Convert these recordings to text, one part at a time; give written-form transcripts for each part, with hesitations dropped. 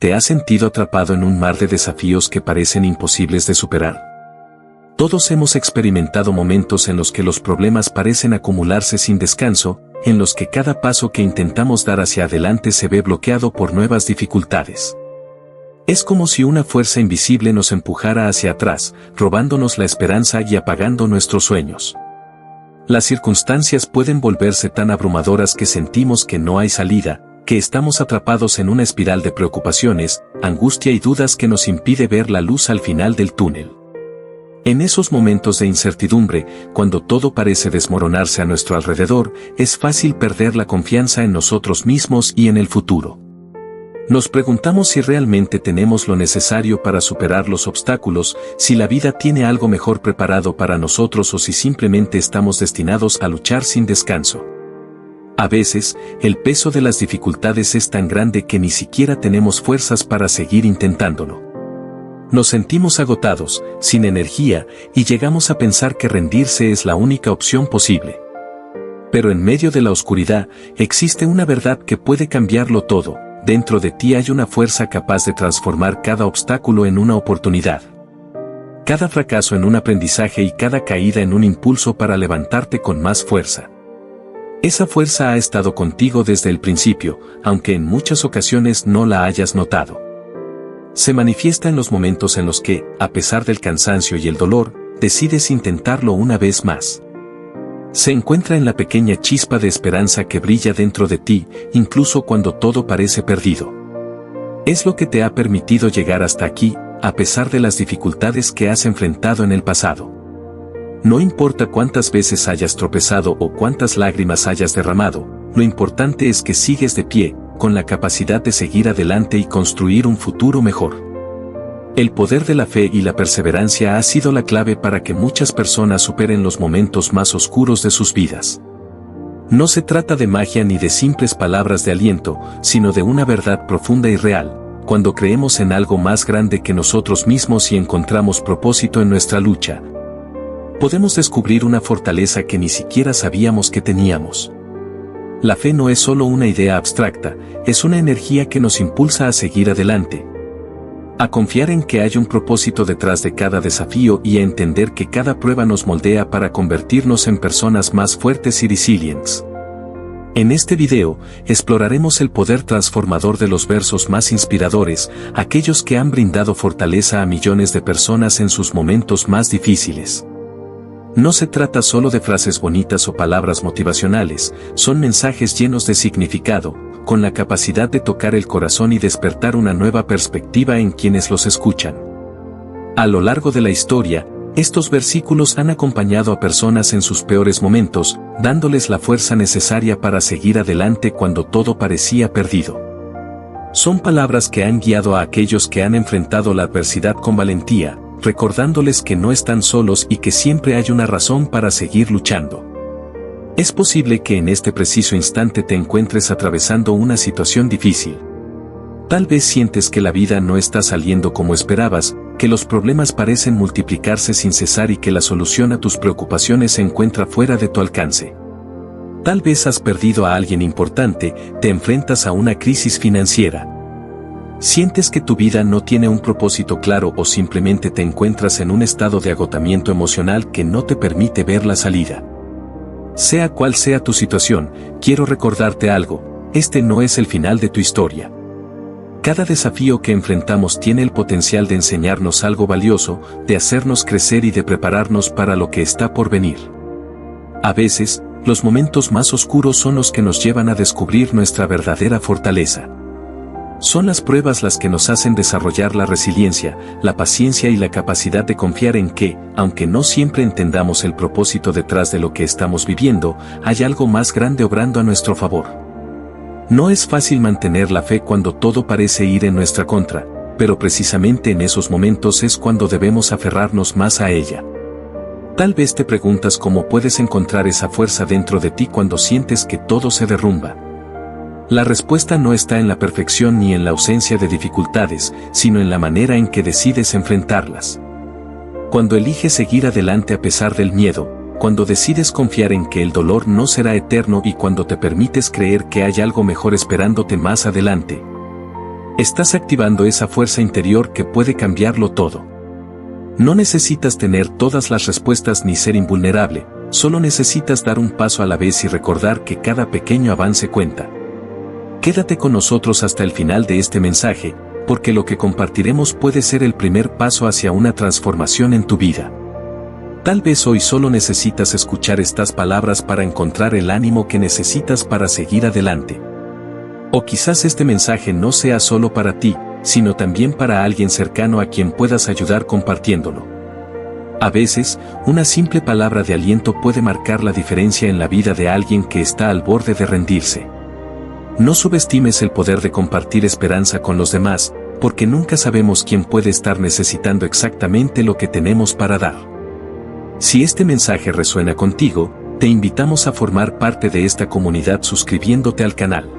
¿Te has sentido atrapado en un mar de desafíos que parecen imposibles de superar? Todos hemos experimentado momentos en los que los problemas parecen acumularse sin descanso, en los que cada paso que intentamos dar hacia adelante se ve bloqueado por nuevas dificultades. Es como si una fuerza invisible nos empujara hacia atrás, robándonos la esperanza y apagando nuestros sueños. Las circunstancias pueden volverse tan abrumadoras que sentimos que no hay salida, que estamos atrapados en una espiral de preocupaciones, angustia y dudas que nos impide ver la luz al final del túnel. En esos momentos de incertidumbre, cuando todo parece desmoronarse a nuestro alrededor, es fácil perder la confianza en nosotros mismos y en el futuro. Nos preguntamos si realmente tenemos lo necesario para superar los obstáculos, si la vida tiene algo mejor preparado para nosotros o si simplemente estamos destinados a luchar sin descanso. A veces, el peso de las dificultades es tan grande que ni siquiera tenemos fuerzas para seguir intentándolo. Nos sentimos agotados, sin energía, y llegamos a pensar que rendirse es la única opción posible. Pero en medio de la oscuridad, existe una verdad que puede cambiarlo todo. Dentro de ti hay una fuerza capaz de transformar cada obstáculo en una oportunidad. Cada fracaso en un aprendizaje y cada caída en un impulso para levantarte con más fuerza. Esa fuerza ha estado contigo desde el principio, aunque en muchas ocasiones no la hayas notado. Se manifiesta en los momentos en los que, a pesar del cansancio y el dolor, decides intentarlo una vez más. Se encuentra en la pequeña chispa de esperanza que brilla dentro de ti, incluso cuando todo parece perdido. Es lo que te ha permitido llegar hasta aquí, a pesar de las dificultades que has enfrentado en el pasado. No importa cuántas veces hayas tropezado o cuántas lágrimas hayas derramado, lo importante es que sigues de pie, con la capacidad de seguir adelante y construir un futuro mejor. El poder de la fe y la perseverancia ha sido la clave para que muchas personas superen los momentos más oscuros de sus vidas. No se trata de magia ni de simples palabras de aliento, sino de una verdad profunda y real, cuando creemos en algo más grande que nosotros mismos y encontramos propósito en nuestra lucha. Podemos descubrir una fortaleza que ni siquiera sabíamos que teníamos. La fe no es solo una idea abstracta, es una energía que nos impulsa a seguir adelante, a confiar en que hay un propósito detrás de cada desafío y a entender que cada prueba nos moldea para convertirnos en personas más fuertes y resilientes. En este video, exploraremos el poder transformador de los versos más inspiradores, aquellos que han brindado fortaleza a millones de personas en sus momentos más difíciles. No se trata solo de frases bonitas o palabras motivacionales, son mensajes llenos de significado, con la capacidad de tocar el corazón y despertar una nueva perspectiva en quienes los escuchan. A lo largo de la historia, estos versículos han acompañado a personas en sus peores momentos, dándoles la fuerza necesaria para seguir adelante cuando todo parecía perdido. Son palabras que han guiado a aquellos que han enfrentado la adversidad con valentía, recordándoles que no están solos y que siempre hay una razón para seguir luchando. Es posible que en este preciso instante te encuentres atravesando una situación difícil. Tal vez sientes que la vida no está saliendo como esperabas, que los problemas parecen multiplicarse sin cesar y que la solución a tus preocupaciones se encuentra fuera de tu alcance. Tal vez has perdido a alguien importante, te enfrentas a una crisis financiera. Sientes que tu vida no tiene un propósito claro o simplemente te encuentras en un estado de agotamiento emocional que no te permite ver la salida. Sea cual sea tu situación, quiero recordarte algo, este no es el final de tu historia. Cada desafío que enfrentamos tiene el potencial de enseñarnos algo valioso, de hacernos crecer y de prepararnos para lo que está por venir. A veces, los momentos más oscuros son los que nos llevan a descubrir nuestra verdadera fortaleza. Son las pruebas las que nos hacen desarrollar la resiliencia, la paciencia y la capacidad de confiar en que, aunque no siempre entendamos el propósito detrás de lo que estamos viviendo, hay algo más grande obrando a nuestro favor. No es fácil mantener la fe cuando todo parece ir en nuestra contra, pero precisamente en esos momentos es cuando debemos aferrarnos más a ella. Tal vez te preguntas cómo puedes encontrar esa fuerza dentro de ti cuando sientes que todo se derrumba. La respuesta no está en la perfección ni en la ausencia de dificultades, sino en la manera en que decides enfrentarlas. Cuando eliges seguir adelante a pesar del miedo, cuando decides confiar en que el dolor no será eterno y cuando te permites creer que hay algo mejor esperándote más adelante. Estás activando esa fuerza interior que puede cambiarlo todo. No necesitas tener todas las respuestas ni ser invulnerable, solo necesitas dar un paso a la vez y recordar que cada pequeño avance cuenta. Quédate con nosotros hasta el final de este mensaje, porque lo que compartiremos puede ser el primer paso hacia una transformación en tu vida. Tal vez hoy solo necesitas escuchar estas palabras para encontrar el ánimo que necesitas para seguir adelante. O quizás este mensaje no sea solo para ti, sino también para alguien cercano a quien puedas ayudar compartiéndolo. A veces, una simple palabra de aliento puede marcar la diferencia en la vida de alguien que está al borde de rendirse. No subestimes el poder de compartir esperanza con los demás, porque nunca sabemos quién puede estar necesitando exactamente lo que tenemos para dar. Si este mensaje resuena contigo, te invitamos a formar parte de esta comunidad suscribiéndote al canal.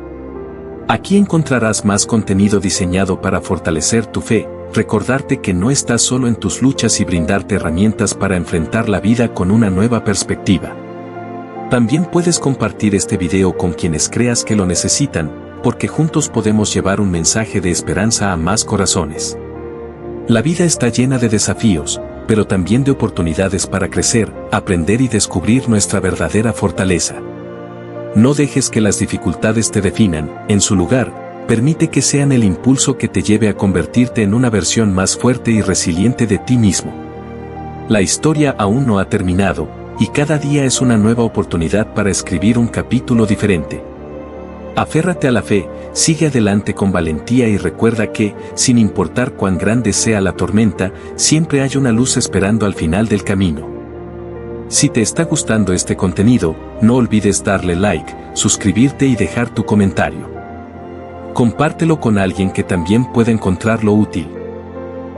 Aquí encontrarás más contenido diseñado para fortalecer tu fe, recordarte que no estás solo en tus luchas y brindarte herramientas para enfrentar la vida con una nueva perspectiva. También puedes compartir este video con quienes creas que lo necesitan, porque juntos podemos llevar un mensaje de esperanza a más corazones. La vida está llena de desafíos, pero también de oportunidades para crecer, aprender y descubrir nuestra verdadera fortaleza. No dejes que las dificultades te definan, en su lugar, permite que sean el impulso que te lleve a convertirte en una versión más fuerte y resiliente de ti mismo. La historia aún no ha terminado, y cada día es una nueva oportunidad para escribir un capítulo diferente. Aférrate a la fe, sigue adelante con valentía y recuerda que, sin importar cuán grande sea la tormenta, siempre hay una luz esperando al final del camino. Si te está gustando este contenido, no olvides darle like, suscribirte y dejar tu comentario. Compártelo con alguien que también pueda encontrarlo útil.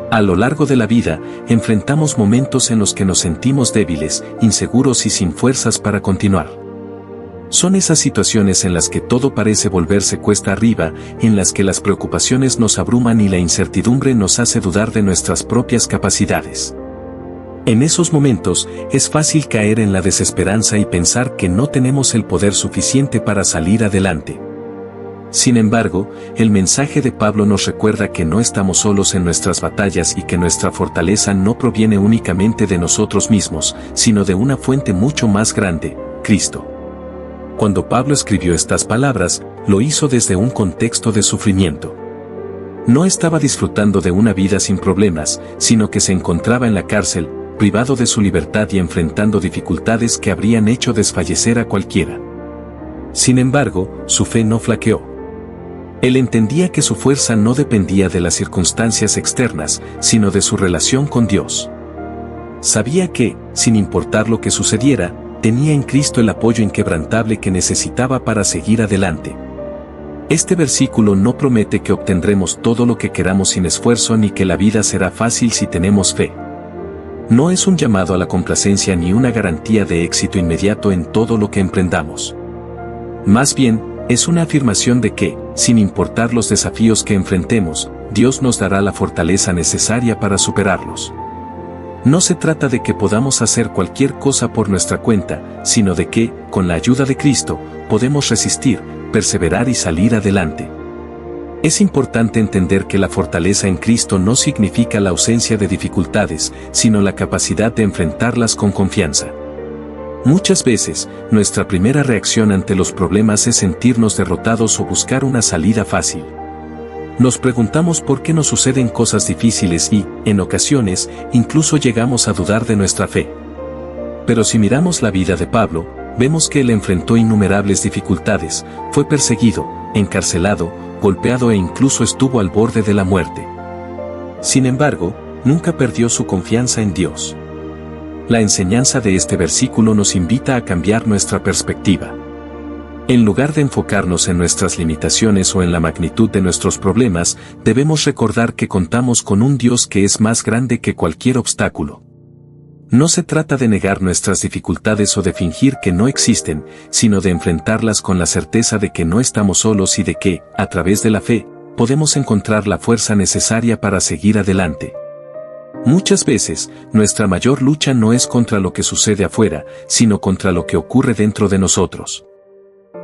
A lo largo de la vida, enfrentamos momentos en los que nos sentimos débiles, inseguros y sin fuerzas para continuar. Son esas situaciones en las que todo parece volverse cuesta arriba, en las que las preocupaciones nos abruman y la incertidumbre nos hace dudar de nuestras propias capacidades. En esos momentos, es fácil caer en la desesperanza y pensar que no tenemos el poder suficiente para salir adelante. Sin embargo, el mensaje de Pablo nos recuerda que no estamos solos en nuestras batallas y que nuestra fortaleza no proviene únicamente de nosotros mismos, sino de una fuente mucho más grande, Cristo. Cuando Pablo escribió estas palabras, lo hizo desde un contexto de sufrimiento. No estaba disfrutando de una vida sin problemas, sino que se encontraba en la cárcel, privado de su libertad y enfrentando dificultades que habrían hecho desfallecer a cualquiera. Sin embargo, su fe no flaqueó. Él entendía que su fuerza no dependía de las circunstancias externas, sino de su relación con Dios. Sabía que, sin importar lo que sucediera, tenía en Cristo el apoyo inquebrantable que necesitaba para seguir adelante. Este versículo no promete que obtendremos todo lo que queramos sin esfuerzo ni que la vida será fácil si tenemos fe. No es un llamado a la complacencia ni una garantía de éxito inmediato en todo lo que emprendamos. Más bien, es una afirmación de que, sin importar los desafíos que enfrentemos, Dios nos dará la fortaleza necesaria para superarlos. No se trata de que podamos hacer cualquier cosa por nuestra cuenta, sino de que, con la ayuda de Cristo, podemos resistir, perseverar y salir adelante. Es importante entender que la fortaleza en Cristo no significa la ausencia de dificultades, sino la capacidad de enfrentarlas con confianza. Muchas veces, nuestra primera reacción ante los problemas es sentirnos derrotados o buscar una salida fácil. Nos preguntamos por qué nos suceden cosas difíciles y, en ocasiones, incluso llegamos a dudar de nuestra fe. Pero si miramos la vida de Pablo, vemos que él enfrentó innumerables dificultades, fue perseguido, encarcelado, golpeado e incluso estuvo al borde de la muerte. Sin embargo, nunca perdió su confianza en Dios. La enseñanza de este versículo nos invita a cambiar nuestra perspectiva. En lugar de enfocarnos en nuestras limitaciones o en la magnitud de nuestros problemas, debemos recordar que contamos con un Dios que es más grande que cualquier obstáculo. No se trata de negar nuestras dificultades o de fingir que no existen, sino de enfrentarlas con la certeza de que no estamos solos y de que, a través de la fe, podemos encontrar la fuerza necesaria para seguir adelante. Muchas veces, nuestra mayor lucha no es contra lo que sucede afuera, sino contra lo que ocurre dentro de nosotros.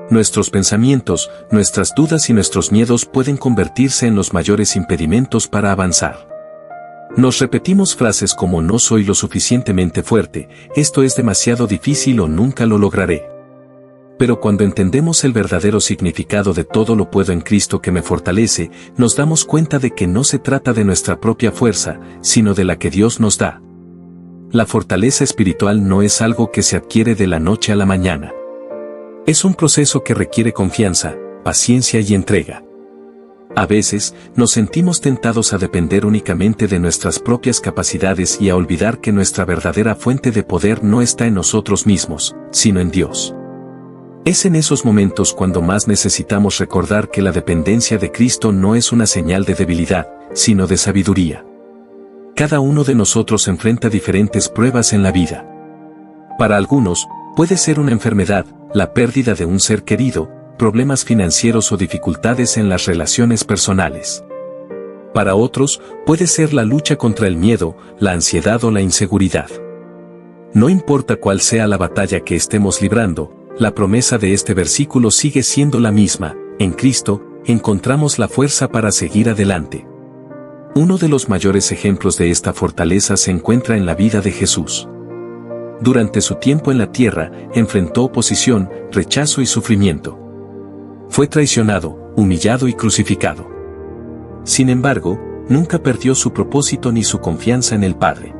Nuestros pensamientos, nuestras dudas y nuestros miedos pueden convertirse en los mayores impedimentos para avanzar. Nos repetimos frases como no soy lo suficientemente fuerte, esto es demasiado difícil o nunca lo lograré. Pero cuando entendemos el verdadero significado de todo lo puedo en Cristo que me fortalece, nos damos cuenta de que no se trata de nuestra propia fuerza, sino de la que Dios nos da. La fortaleza espiritual no es algo que se adquiere de la noche a la mañana. Es un proceso que requiere confianza, paciencia y entrega. A veces, nos sentimos tentados a depender únicamente de nuestras propias capacidades y a olvidar que nuestra verdadera fuente de poder no está en nosotros mismos, sino en Dios. Es en esos momentos cuando más necesitamos recordar que la dependencia de Cristo no es una señal de debilidad, sino de sabiduría. Cada uno de nosotros enfrenta diferentes pruebas en la vida. Para algunos, puede ser una enfermedad, la pérdida de un ser querido, problemas financieros o dificultades en las relaciones personales. Para otros, puede ser la lucha contra el miedo, la ansiedad o la inseguridad. No importa cuál sea la batalla que estemos librando, la promesa de este versículo sigue siendo la misma: en Cristo, encontramos la fuerza para seguir adelante. Uno de los mayores ejemplos de esta fortaleza se encuentra en la vida de Jesús. Durante su tiempo en la tierra, enfrentó oposición, rechazo y sufrimiento. Fue traicionado, humillado y crucificado. Sin embargo, nunca perdió su propósito ni su confianza en el Padre.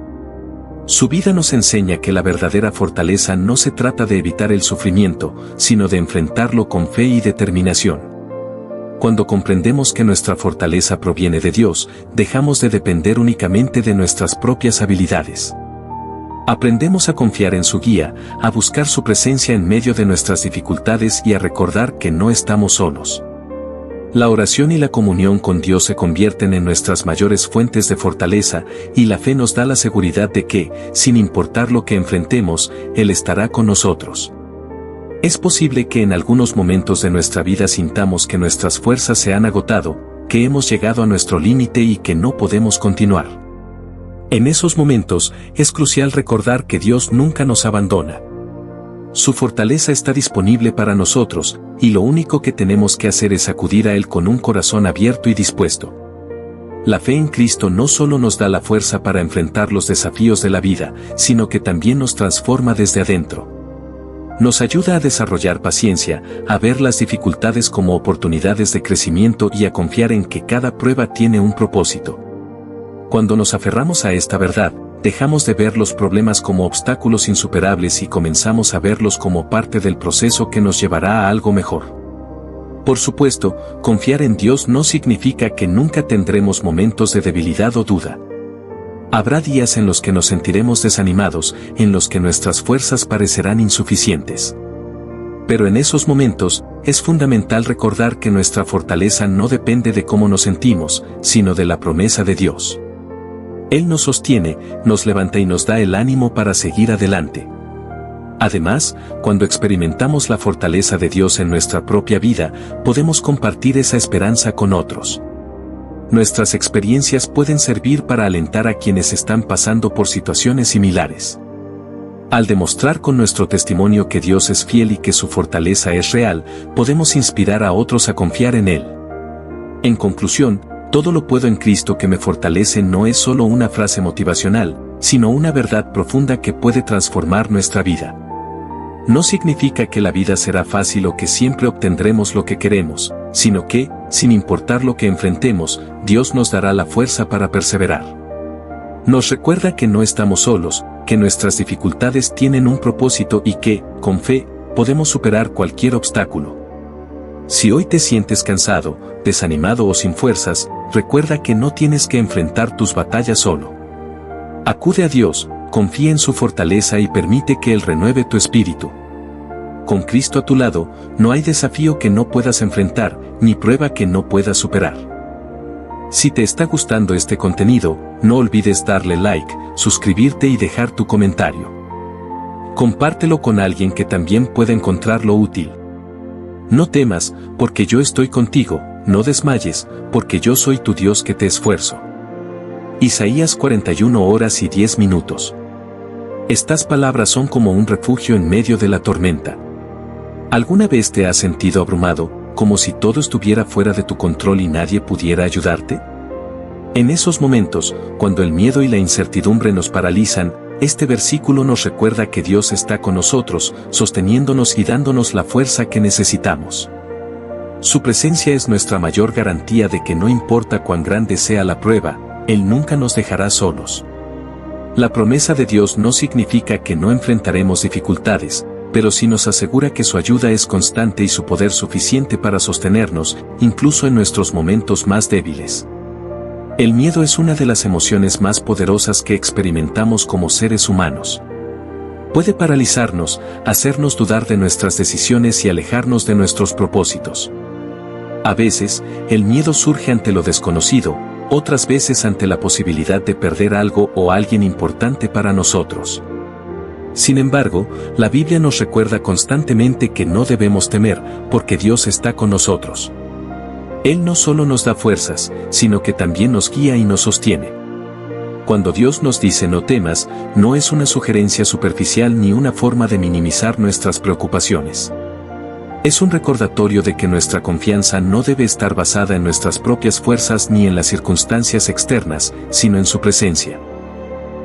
Su vida nos enseña que la verdadera fortaleza no se trata de evitar el sufrimiento, sino de enfrentarlo con fe y determinación. Cuando comprendemos que nuestra fortaleza proviene de Dios, dejamos de depender únicamente de nuestras propias habilidades. Aprendemos a confiar en su guía, a buscar su presencia en medio de nuestras dificultades y a recordar que no estamos solos. La oración y la comunión con Dios se convierten en nuestras mayores fuentes de fortaleza, y la fe nos da la seguridad de que, sin importar lo que enfrentemos, Él estará con nosotros. Es posible que en algunos momentos de nuestra vida sintamos que nuestras fuerzas se han agotado, que hemos llegado a nuestro límite y que no podemos continuar. En esos momentos, es crucial recordar que Dios nunca nos abandona. Su fortaleza está disponible para nosotros, y lo único que tenemos que hacer es acudir a Él con un corazón abierto y dispuesto. La fe en Cristo no solo nos da la fuerza para enfrentar los desafíos de la vida, sino que también nos transforma desde adentro. Nos ayuda a desarrollar paciencia, a ver las dificultades como oportunidades de crecimiento y a confiar en que cada prueba tiene un propósito. Cuando nos aferramos a esta verdad, dejamos de ver los problemas como obstáculos insuperables y comenzamos a verlos como parte del proceso que nos llevará a algo mejor. Por supuesto, confiar en Dios no significa que nunca tendremos momentos de debilidad o duda. Habrá días en los que nos sentiremos desanimados, en los que nuestras fuerzas parecerán insuficientes. Pero en esos momentos, es fundamental recordar que nuestra fortaleza no depende de cómo nos sentimos, sino de la promesa de Dios. Él nos sostiene, nos levanta y nos da el ánimo para seguir adelante. Además, cuando experimentamos la fortaleza de Dios en nuestra propia vida, podemos compartir esa esperanza con otros. Nuestras experiencias pueden servir para alentar a quienes están pasando por situaciones similares. Al demostrar con nuestro testimonio que Dios es fiel y que su fortaleza es real, podemos inspirar a otros a confiar en Él. En conclusión, todo lo puedo en Cristo que me fortalece no es solo una frase motivacional, sino una verdad profunda que puede transformar nuestra vida. No significa que la vida será fácil o que siempre obtendremos lo que queremos, sino que, sin importar lo que enfrentemos, Dios nos dará la fuerza para perseverar. Nos recuerda que no estamos solos, que nuestras dificultades tienen un propósito y que, con fe, podemos superar cualquier obstáculo. Si hoy te sientes cansado, desanimado o sin fuerzas, recuerda que no tienes que enfrentar tus batallas solo. Acude a Dios, confía en su fortaleza y permite que Él renueve tu espíritu. Con Cristo a tu lado, no hay desafío que no puedas enfrentar, ni prueba que no puedas superar. Si te está gustando este contenido, no olvides darle like, suscribirte y dejar tu comentario. Compártelo con alguien que también pueda encontrarlo útil. No temas, porque yo estoy contigo, no desmayes, porque yo soy tu Dios que te esfuerzo. Isaías 41 horas y 10 minutos. Estas palabras son como un refugio en medio de la tormenta. ¿Alguna vez te has sentido abrumado, como si todo estuviera fuera de tu control y nadie pudiera ayudarte? En esos momentos, cuando el miedo y la incertidumbre nos paralizan, este versículo nos recuerda que Dios está con nosotros, sosteniéndonos y dándonos la fuerza que necesitamos. Su presencia es nuestra mayor garantía de que no importa cuán grande sea la prueba, Él nunca nos dejará solos. La promesa de Dios no significa que no enfrentaremos dificultades, pero sí nos asegura que su ayuda es constante y su poder suficiente para sostenernos, incluso en nuestros momentos más débiles. El miedo es una de las emociones más poderosas que experimentamos como seres humanos. Puede paralizarnos, hacernos dudar de nuestras decisiones y alejarnos de nuestros propósitos. A veces, el miedo surge ante lo desconocido, otras veces ante la posibilidad de perder algo o alguien importante para nosotros. Sin embargo, la Biblia nos recuerda constantemente que no debemos temer, porque Dios está con nosotros. Él no solo nos da fuerzas, sino que también nos guía y nos sostiene. Cuando Dios nos dice no temas, no es una sugerencia superficial ni una forma de minimizar nuestras preocupaciones. Es un recordatorio de que nuestra confianza no debe estar basada en nuestras propias fuerzas ni en las circunstancias externas, sino en su presencia.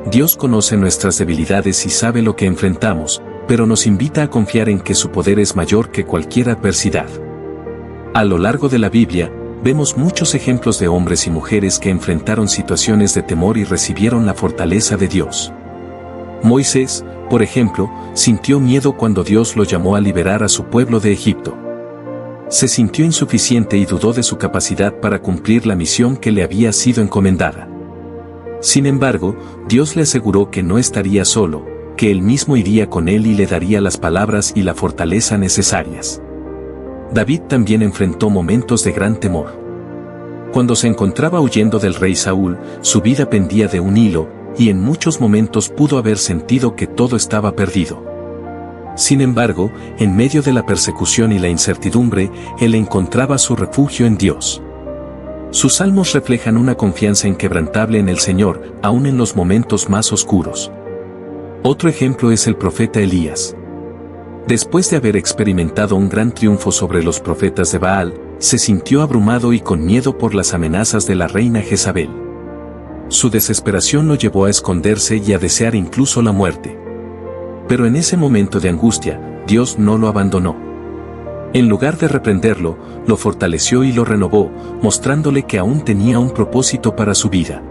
Dios conoce nuestras debilidades y sabe lo que enfrentamos, pero nos invita a confiar en que su poder es mayor que cualquier adversidad. A lo largo de la Biblia, vemos muchos ejemplos de hombres y mujeres que enfrentaron situaciones de temor y recibieron la fortaleza de Dios. Moisés, por ejemplo, sintió miedo cuando Dios lo llamó a liberar a su pueblo de Egipto. Se sintió insuficiente y dudó de su capacidad para cumplir la misión que le había sido encomendada. Sin embargo, Dios le aseguró que no estaría solo, que Él mismo iría con él y le daría las palabras y la fortaleza necesarias. David también enfrentó momentos de gran temor. Cuando se encontraba huyendo del rey Saúl, su vida pendía de un hilo, y en muchos momentos pudo haber sentido que todo estaba perdido. Sin embargo, en medio de la persecución y la incertidumbre, él encontraba su refugio en Dios. Sus salmos reflejan una confianza inquebrantable en el Señor, aun en los momentos más oscuros. Otro ejemplo es el profeta Elías. Después de haber experimentado un gran triunfo sobre los profetas de Baal, se sintió abrumado y con miedo por las amenazas de la reina Jezabel. Su desesperación lo llevó a esconderse y a desear incluso la muerte. Pero en ese momento de angustia, Dios no lo abandonó. En lugar de reprenderlo, lo fortaleció y lo renovó, mostrándole que aún tenía un propósito para su vida.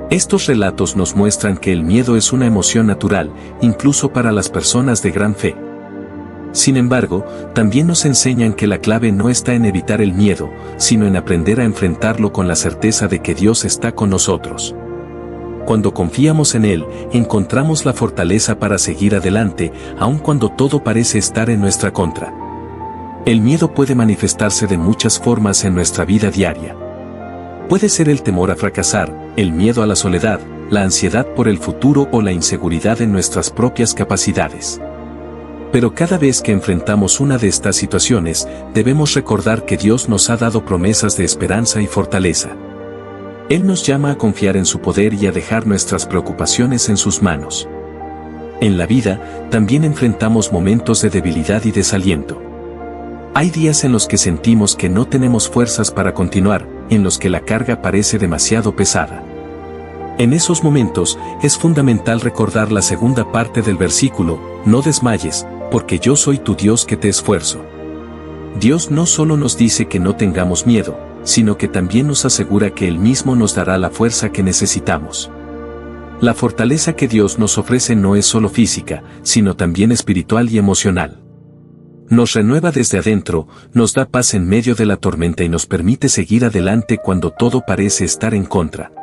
Estos relatos nos muestran que el miedo es una emoción natural, incluso para las personas de gran fe. Sin embargo, también nos enseñan que la clave no está en evitar el miedo, sino en aprender a enfrentarlo con la certeza de que Dios está con nosotros. Cuando confiamos en Él, encontramos la fortaleza para seguir adelante, aun cuando todo parece estar en nuestra contra. El miedo puede manifestarse de muchas formas en nuestra vida diaria. Puede ser el temor a fracasar, el miedo a la soledad, la ansiedad por el futuro o la inseguridad en nuestras propias capacidades. Pero cada vez que enfrentamos una de estas situaciones, debemos recordar que Dios nos ha dado promesas de esperanza y fortaleza. Él nos llama a confiar en su poder y a dejar nuestras preocupaciones en sus manos. En la vida, también enfrentamos momentos de debilidad y desaliento. Hay días en los que sentimos que no tenemos fuerzas para continuar, en los que la carga parece demasiado pesada. En esos momentos, es fundamental recordar la segunda parte del versículo: no desmayes, porque yo soy tu Dios que te esfuerzo. Dios no solo nos dice que no tengamos miedo, sino que también nos asegura que Él mismo nos dará la fuerza que necesitamos. La fortaleza que Dios nos ofrece no es solo física, sino también espiritual y emocional. Nos renueva desde adentro, nos da paz en medio de la tormenta y nos permite seguir adelante cuando todo parece estar en contra.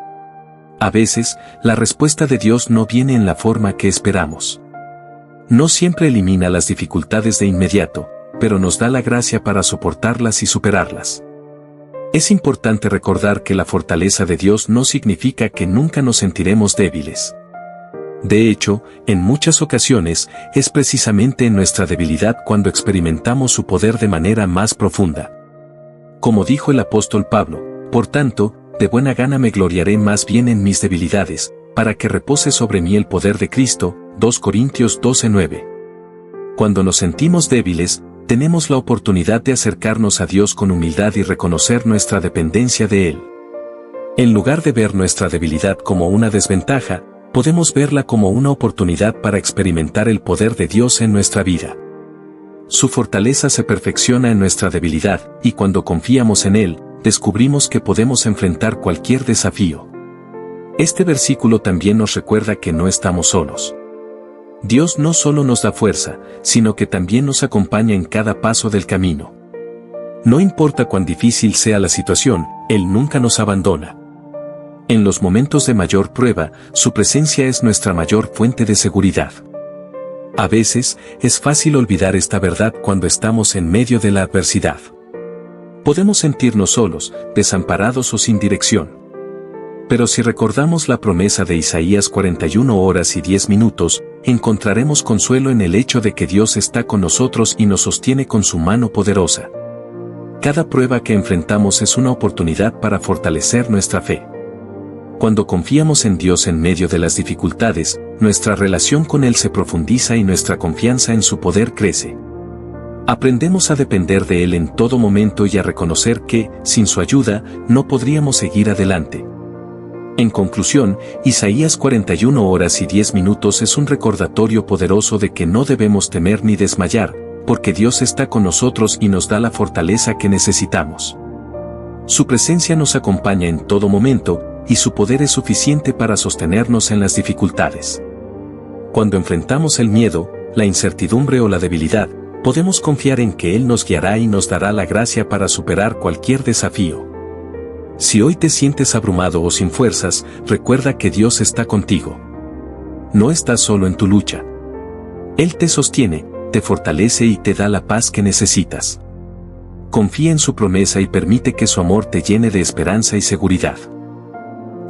A veces, la respuesta de Dios no viene en la forma que esperamos. No siempre elimina las dificultades de inmediato, pero nos da la gracia para soportarlas y superarlas. Es importante recordar que la fortaleza de Dios no significa que nunca nos sentiremos débiles. De hecho, en muchas ocasiones, es precisamente en nuestra debilidad cuando experimentamos su poder de manera más profunda. Como dijo el apóstol Pablo, por tanto, de buena gana me gloriaré más bien en mis debilidades, para que repose sobre mí el poder de Cristo. 2 Corintios 12:9. Cuando nos sentimos débiles, tenemos la oportunidad de acercarnos a Dios con humildad y reconocer nuestra dependencia de Él. En lugar de ver nuestra debilidad como una desventaja, podemos verla como una oportunidad para experimentar el poder de Dios en nuestra vida. Su fortaleza se perfecciona en nuestra debilidad, y cuando confiamos en Él, descubrimos que podemos enfrentar cualquier desafío. Este versículo también nos recuerda que no estamos solos. Dios no solo nos da fuerza, sino que también nos acompaña en cada paso del camino. No importa cuán difícil sea la situación, Él nunca nos abandona. En los momentos de mayor prueba, su presencia es nuestra mayor fuente de seguridad. A veces, es fácil olvidar esta verdad cuando estamos en medio de la adversidad. Podemos sentirnos solos, desamparados o sin dirección. Pero si recordamos la promesa de Isaías 41 horas y 10 minutos, encontraremos consuelo en el hecho de que Dios está con nosotros y nos sostiene con su mano poderosa. Cada prueba que enfrentamos es una oportunidad para fortalecer nuestra fe. Cuando confiamos en Dios en medio de las dificultades, nuestra relación con Él se profundiza y nuestra confianza en su poder crece. Aprendemos a depender de Él en todo momento y a reconocer que, sin su ayuda, no podríamos seguir adelante. En conclusión, Isaías 41 horas y 10 minutos es un recordatorio poderoso de que no debemos temer ni desmayar, porque Dios está con nosotros y nos da la fortaleza que necesitamos. Su presencia nos acompaña en todo momento, y su poder es suficiente para sostenernos en las dificultades. Cuando enfrentamos el miedo, la incertidumbre o la debilidad, podemos confiar en que Él nos guiará y nos dará la gracia para superar cualquier desafío. Si hoy te sientes abrumado o sin fuerzas, recuerda que Dios está contigo. No estás solo en tu lucha. Él te sostiene, te fortalece y te da la paz que necesitas. Confía en su promesa y permite que su amor te llene de esperanza y seguridad.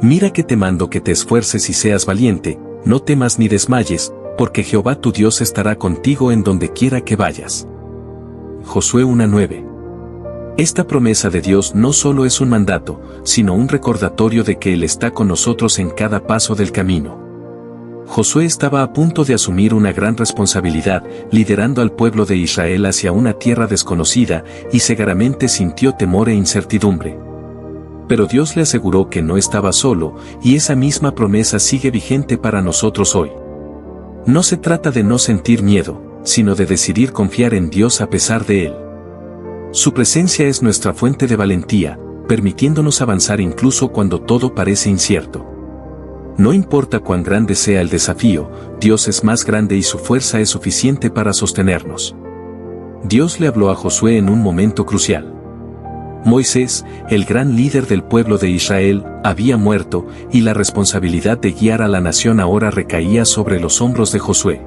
Mira que te mando que te esfuerces y seas valiente, no temas ni desmayes, porque Jehová tu Dios estará contigo en donde quiera que vayas. Josué 1:9. Esta promesa de Dios no solo es un mandato, sino un recordatorio de que Él está con nosotros en cada paso del camino. Josué estaba a punto de asumir una gran responsabilidad, liderando al pueblo de Israel hacia una tierra desconocida, y seguramente sintió temor e incertidumbre. Pero Dios le aseguró que no estaba solo, y esa misma promesa sigue vigente para nosotros hoy. No se trata de no sentir miedo, sino de decidir confiar en Dios a pesar de él. Su presencia es nuestra fuente de valentía, permitiéndonos avanzar incluso cuando todo parece incierto. No importa cuán grande sea el desafío, Dios es más grande y su fuerza es suficiente para sostenernos. Dios le habló a Josué en un momento crucial. Moisés, el gran líder del pueblo de Israel, había muerto, y la responsabilidad de guiar a la nación ahora recaía sobre los hombros de Josué.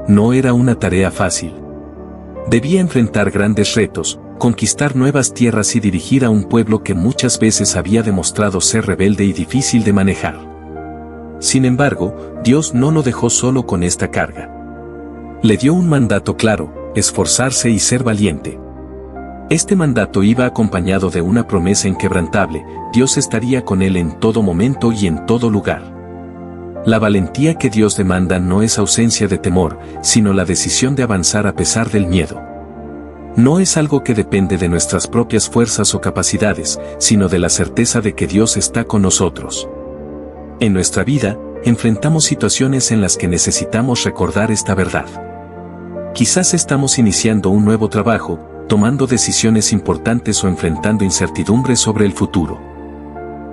No era una tarea fácil. Debía enfrentar grandes retos, conquistar nuevas tierras y dirigir a un pueblo que muchas veces había demostrado ser rebelde y difícil de manejar. Sin embargo, Dios no lo dejó solo con esta carga. Le dio un mandato claro: esforzarse y ser valiente. Este mandato iba acompañado de una promesa inquebrantable: Dios estaría con él en todo momento y en todo lugar. La valentía que Dios demanda no es ausencia de temor, sino la decisión de avanzar a pesar del miedo. No es algo que depende de nuestras propias fuerzas o capacidades, sino de la certeza de que Dios está con nosotros. En nuestra vida, enfrentamos situaciones en las que necesitamos recordar esta verdad. Quizás estamos iniciando un nuevo trabajo, tomando decisiones importantes o enfrentando incertidumbres sobre el futuro.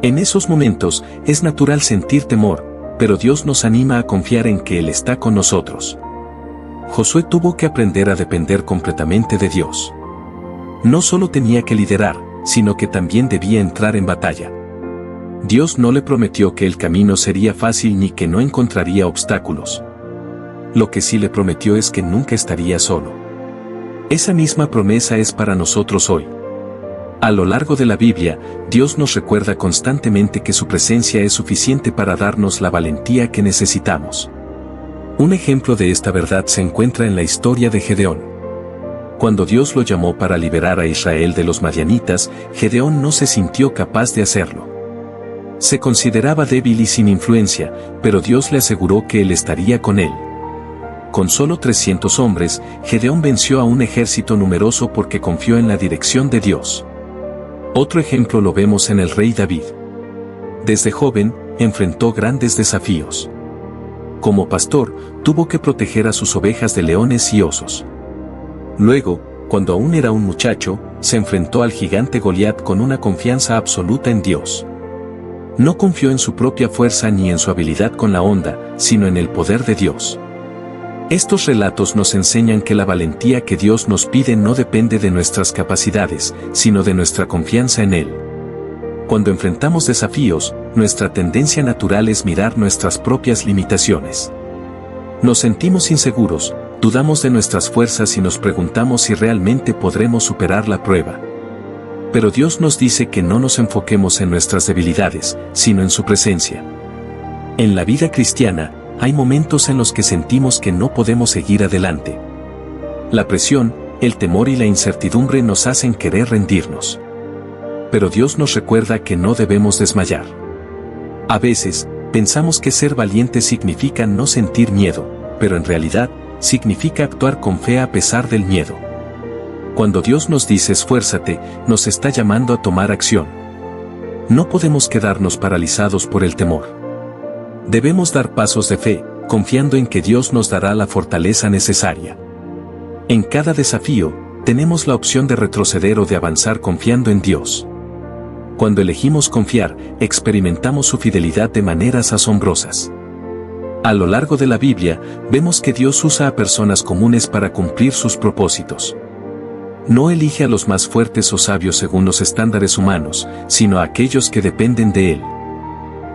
En esos momentos, es natural sentir temor, pero Dios nos anima a confiar en que Él está con nosotros. Josué tuvo que aprender a depender completamente de Dios. No solo tenía que liderar, sino que también debía entrar en batalla. Dios no le prometió que el camino sería fácil ni que no encontraría obstáculos. Lo que sí le prometió es que nunca estaría solo. Esa misma promesa es para nosotros hoy. A lo largo de la Biblia, Dios nos recuerda constantemente que su presencia es suficiente para darnos la valentía que necesitamos. Un ejemplo de esta verdad se encuentra en la historia de Gedeón. Cuando Dios lo llamó para liberar a Israel de los madianitas, Gedeón no se sintió capaz de hacerlo. Se consideraba débil y sin influencia, pero Dios le aseguró que Él estaría con él. Con solo 300 hombres, Gedeón venció a un ejército numeroso porque confió en la dirección de Dios. Otro ejemplo lo vemos en el rey David. Desde joven, enfrentó grandes desafíos. Como pastor, tuvo que proteger a sus ovejas de leones y osos. Luego, cuando aún era un muchacho, se enfrentó al gigante Goliat con una confianza absoluta en Dios. No confió en su propia fuerza ni en su habilidad con la honda, sino en el poder de Dios. Estos relatos nos enseñan que la valentía que Dios nos pide no depende de nuestras capacidades, sino de nuestra confianza en Él. Cuando enfrentamos desafíos, nuestra tendencia natural es mirar nuestras propias limitaciones. Nos sentimos inseguros, dudamos de nuestras fuerzas y nos preguntamos si realmente podremos superar la prueba. Pero Dios nos dice que no nos enfoquemos en nuestras debilidades, sino en su presencia. En la vida cristiana, hay momentos en los que sentimos que no podemos seguir adelante. La presión, el temor y la incertidumbre nos hacen querer rendirnos. Pero Dios nos recuerda que no debemos desmayar. A veces, pensamos que ser valiente significa no sentir miedo, pero en realidad, significa actuar con fe a pesar del miedo. Cuando Dios nos dice esfuérzate, nos está llamando a tomar acción. No podemos quedarnos paralizados por el temor. Debemos dar pasos de fe, confiando en que Dios nos dará la fortaleza necesaria. En cada desafío, tenemos la opción de retroceder o de avanzar confiando en Dios. Cuando elegimos confiar, experimentamos su fidelidad de maneras asombrosas. A lo largo de la Biblia, vemos que Dios usa a personas comunes para cumplir sus propósitos. No elige a los más fuertes o sabios según los estándares humanos, sino a aquellos que dependen de Él.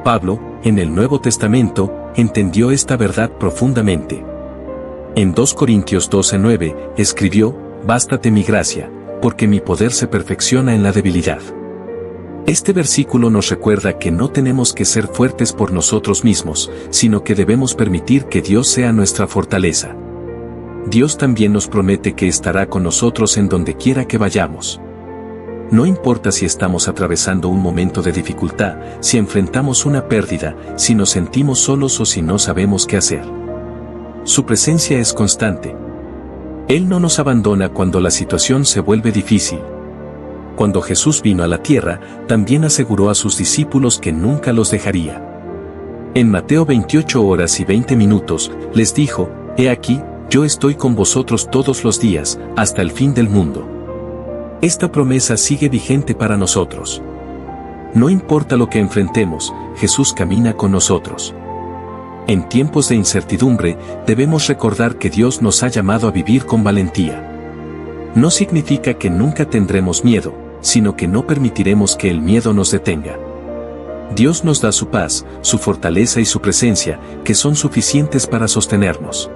Pablo, en el Nuevo Testamento, entendió esta verdad profundamente. En 2 Corintios 12:9, escribió, «Bástate mi gracia, porque mi poder se perfecciona en la debilidad». Este versículo nos recuerda que no tenemos que ser fuertes por nosotros mismos, sino que debemos permitir que Dios sea nuestra fortaleza. Dios también nos promete que estará con nosotros en donde quiera que vayamos. No importa si estamos atravesando un momento de dificultad, si enfrentamos una pérdida, si nos sentimos solos o si no sabemos qué hacer. Su presencia es constante. Él no nos abandona cuando la situación se vuelve difícil. Cuando Jesús vino a la tierra, también aseguró a sus discípulos que nunca los dejaría. En Mateo 28:20, les dijo, «He aquí, yo estoy con vosotros todos los días, hasta el fin del mundo». Esta promesa sigue vigente para nosotros. No importa lo que enfrentemos, Jesús camina con nosotros. En tiempos de incertidumbre, debemos recordar que Dios nos ha llamado a vivir con valentía. No significa que nunca tendremos miedo, sino que no permitiremos que el miedo nos detenga. Dios nos da su paz, su fortaleza y su presencia, que son suficientes para sostenernos.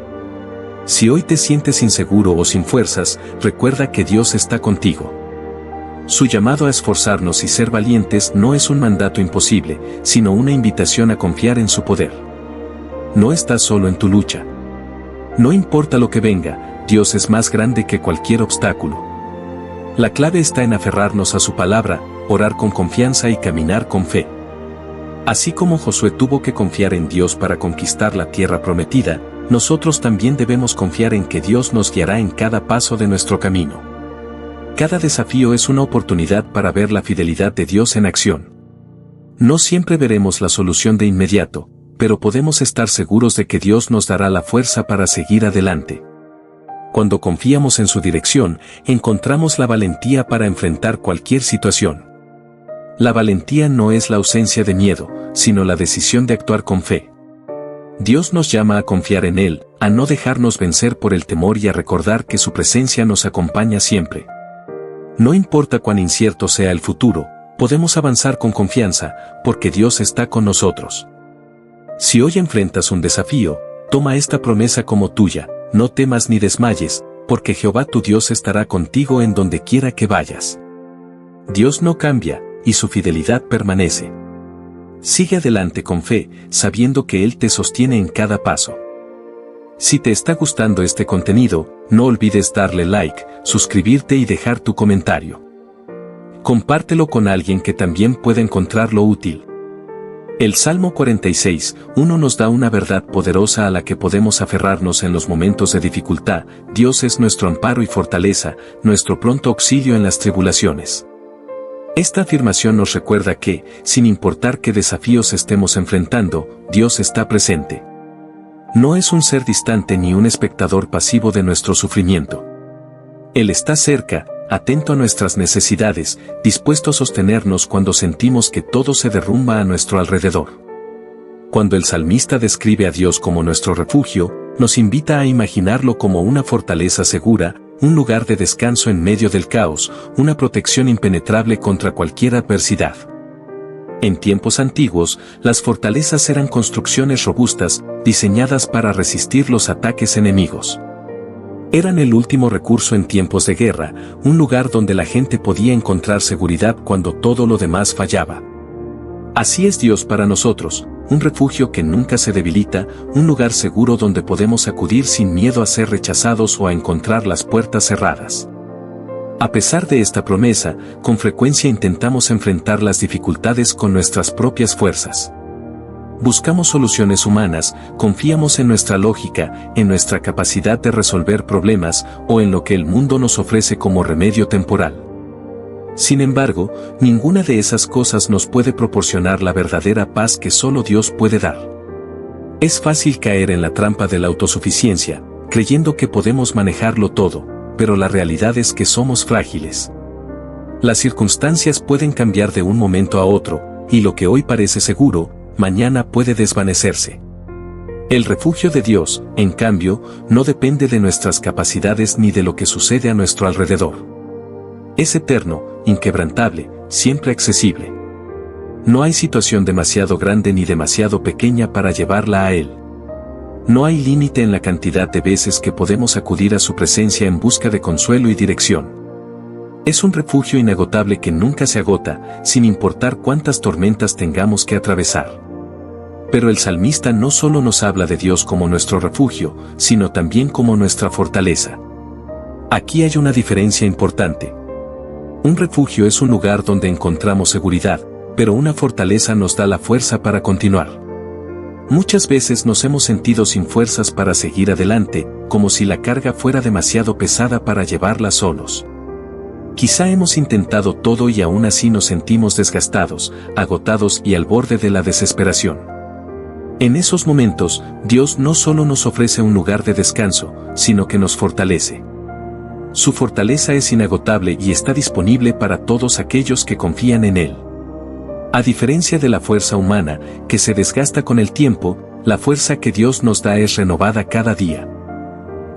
Si hoy te sientes inseguro o sin fuerzas, recuerda que Dios está contigo. Su llamado a esforzarnos y ser valientes no es un mandato imposible, sino una invitación a confiar en su poder. No estás solo en tu lucha. No importa lo que venga, Dios es más grande que cualquier obstáculo. La clave está en aferrarnos a su palabra, orar con confianza y caminar con fe. Así como Josué tuvo que confiar en Dios para conquistar la tierra prometida, nosotros también debemos confiar en que Dios nos guiará en cada paso de nuestro camino. Cada desafío es una oportunidad para ver la fidelidad de Dios en acción. No siempre veremos la solución de inmediato, pero podemos estar seguros de que Dios nos dará la fuerza para seguir adelante. Cuando confiamos en su dirección, encontramos la valentía para enfrentar cualquier situación. La valentía no es la ausencia de miedo, sino la decisión de actuar con fe. Dios nos llama a confiar en Él, a no dejarnos vencer por el temor y a recordar que su presencia nos acompaña siempre. No importa cuán incierto sea el futuro, podemos avanzar con confianza, porque Dios está con nosotros. Si hoy enfrentas un desafío, toma esta promesa como tuya, no temas ni desmayes, porque Jehová tu Dios estará contigo en donde quiera que vayas. Dios no cambia, y su fidelidad permanece. Sigue adelante con fe, sabiendo que Él te sostiene en cada paso. Si te está gustando este contenido, no olvides darle like, suscribirte y dejar tu comentario. Compártelo con alguien que también pueda encontrarlo útil. El Salmo 46:1 nos da una verdad poderosa a la que podemos aferrarnos en los momentos de dificultad. Dios es nuestro amparo y fortaleza, nuestro pronto auxilio en las tribulaciones. Esta afirmación nos recuerda que, sin importar qué desafíos estemos enfrentando, Dios está presente. No es un ser distante ni un espectador pasivo de nuestro sufrimiento. Él está cerca, atento a nuestras necesidades, dispuesto a sostenernos cuando sentimos que todo se derrumba a nuestro alrededor. Cuando el salmista describe a Dios como nuestro refugio, nos invita a imaginarlo como una fortaleza segura, un lugar de descanso en medio del caos, una protección impenetrable contra cualquier adversidad. En tiempos antiguos, las fortalezas eran construcciones robustas, diseñadas para resistir los ataques enemigos. Eran el último recurso en tiempos de guerra, un lugar donde la gente podía encontrar seguridad cuando todo lo demás fallaba. Así es Dios para nosotros, un refugio que nunca se debilita, un lugar seguro donde podemos acudir sin miedo a ser rechazados o a encontrar las puertas cerradas. A pesar de esta promesa, con frecuencia intentamos enfrentar las dificultades con nuestras propias fuerzas. Buscamos soluciones humanas, confiamos en nuestra lógica, en nuestra capacidad de resolver problemas o en lo que el mundo nos ofrece como remedio temporal. Sin embargo, ninguna de esas cosas nos puede proporcionar la verdadera paz que solo Dios puede dar. Es fácil caer en la trampa de la autosuficiencia, creyendo que podemos manejarlo todo, pero la realidad es que somos frágiles. Las circunstancias pueden cambiar de un momento a otro, y lo que hoy parece seguro, mañana puede desvanecerse. El refugio de Dios, en cambio, no depende de nuestras capacidades ni de lo que sucede a nuestro alrededor. Es eterno, inquebrantable, siempre accesible. No hay situación demasiado grande ni demasiado pequeña para llevarla a Él. No hay límite en la cantidad de veces que podemos acudir a su presencia en busca de consuelo y dirección. Es un refugio inagotable que nunca se agota, sin importar cuántas tormentas tengamos que atravesar. Pero el salmista no solo nos habla de Dios como nuestro refugio, sino también como nuestra fortaleza. Aquí hay una diferencia importante. Un refugio es un lugar donde encontramos seguridad, pero una fortaleza nos da la fuerza para continuar. Muchas veces nos hemos sentido sin fuerzas para seguir adelante, como si la carga fuera demasiado pesada para llevarla solos. Quizá hemos intentado todo y aún así nos sentimos desgastados, agotados y al borde de la desesperación. En esos momentos, Dios no solo nos ofrece un lugar de descanso, sino que nos fortalece. Su fortaleza es inagotable y está disponible para todos aquellos que confían en Él. A diferencia de la fuerza humana, que se desgasta con el tiempo, la fuerza que Dios nos da es renovada cada día.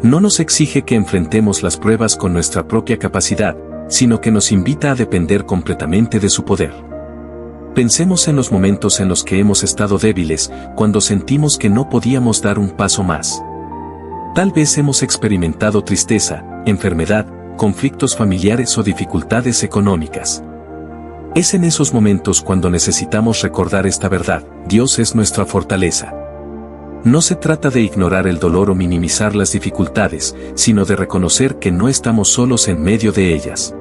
No nos exige que enfrentemos las pruebas con nuestra propia capacidad, sino que nos invita a depender completamente de su poder. Pensemos en los momentos en los que hemos estado débiles, cuando sentimos que no podíamos dar un paso más. Tal vez hemos experimentado tristeza, enfermedad, conflictos familiares o dificultades económicas. Es en esos momentos cuando necesitamos recordar esta verdad: Dios es nuestra fortaleza. No se trata de ignorar el dolor o minimizar las dificultades, sino de reconocer que no estamos solos en medio de ellas.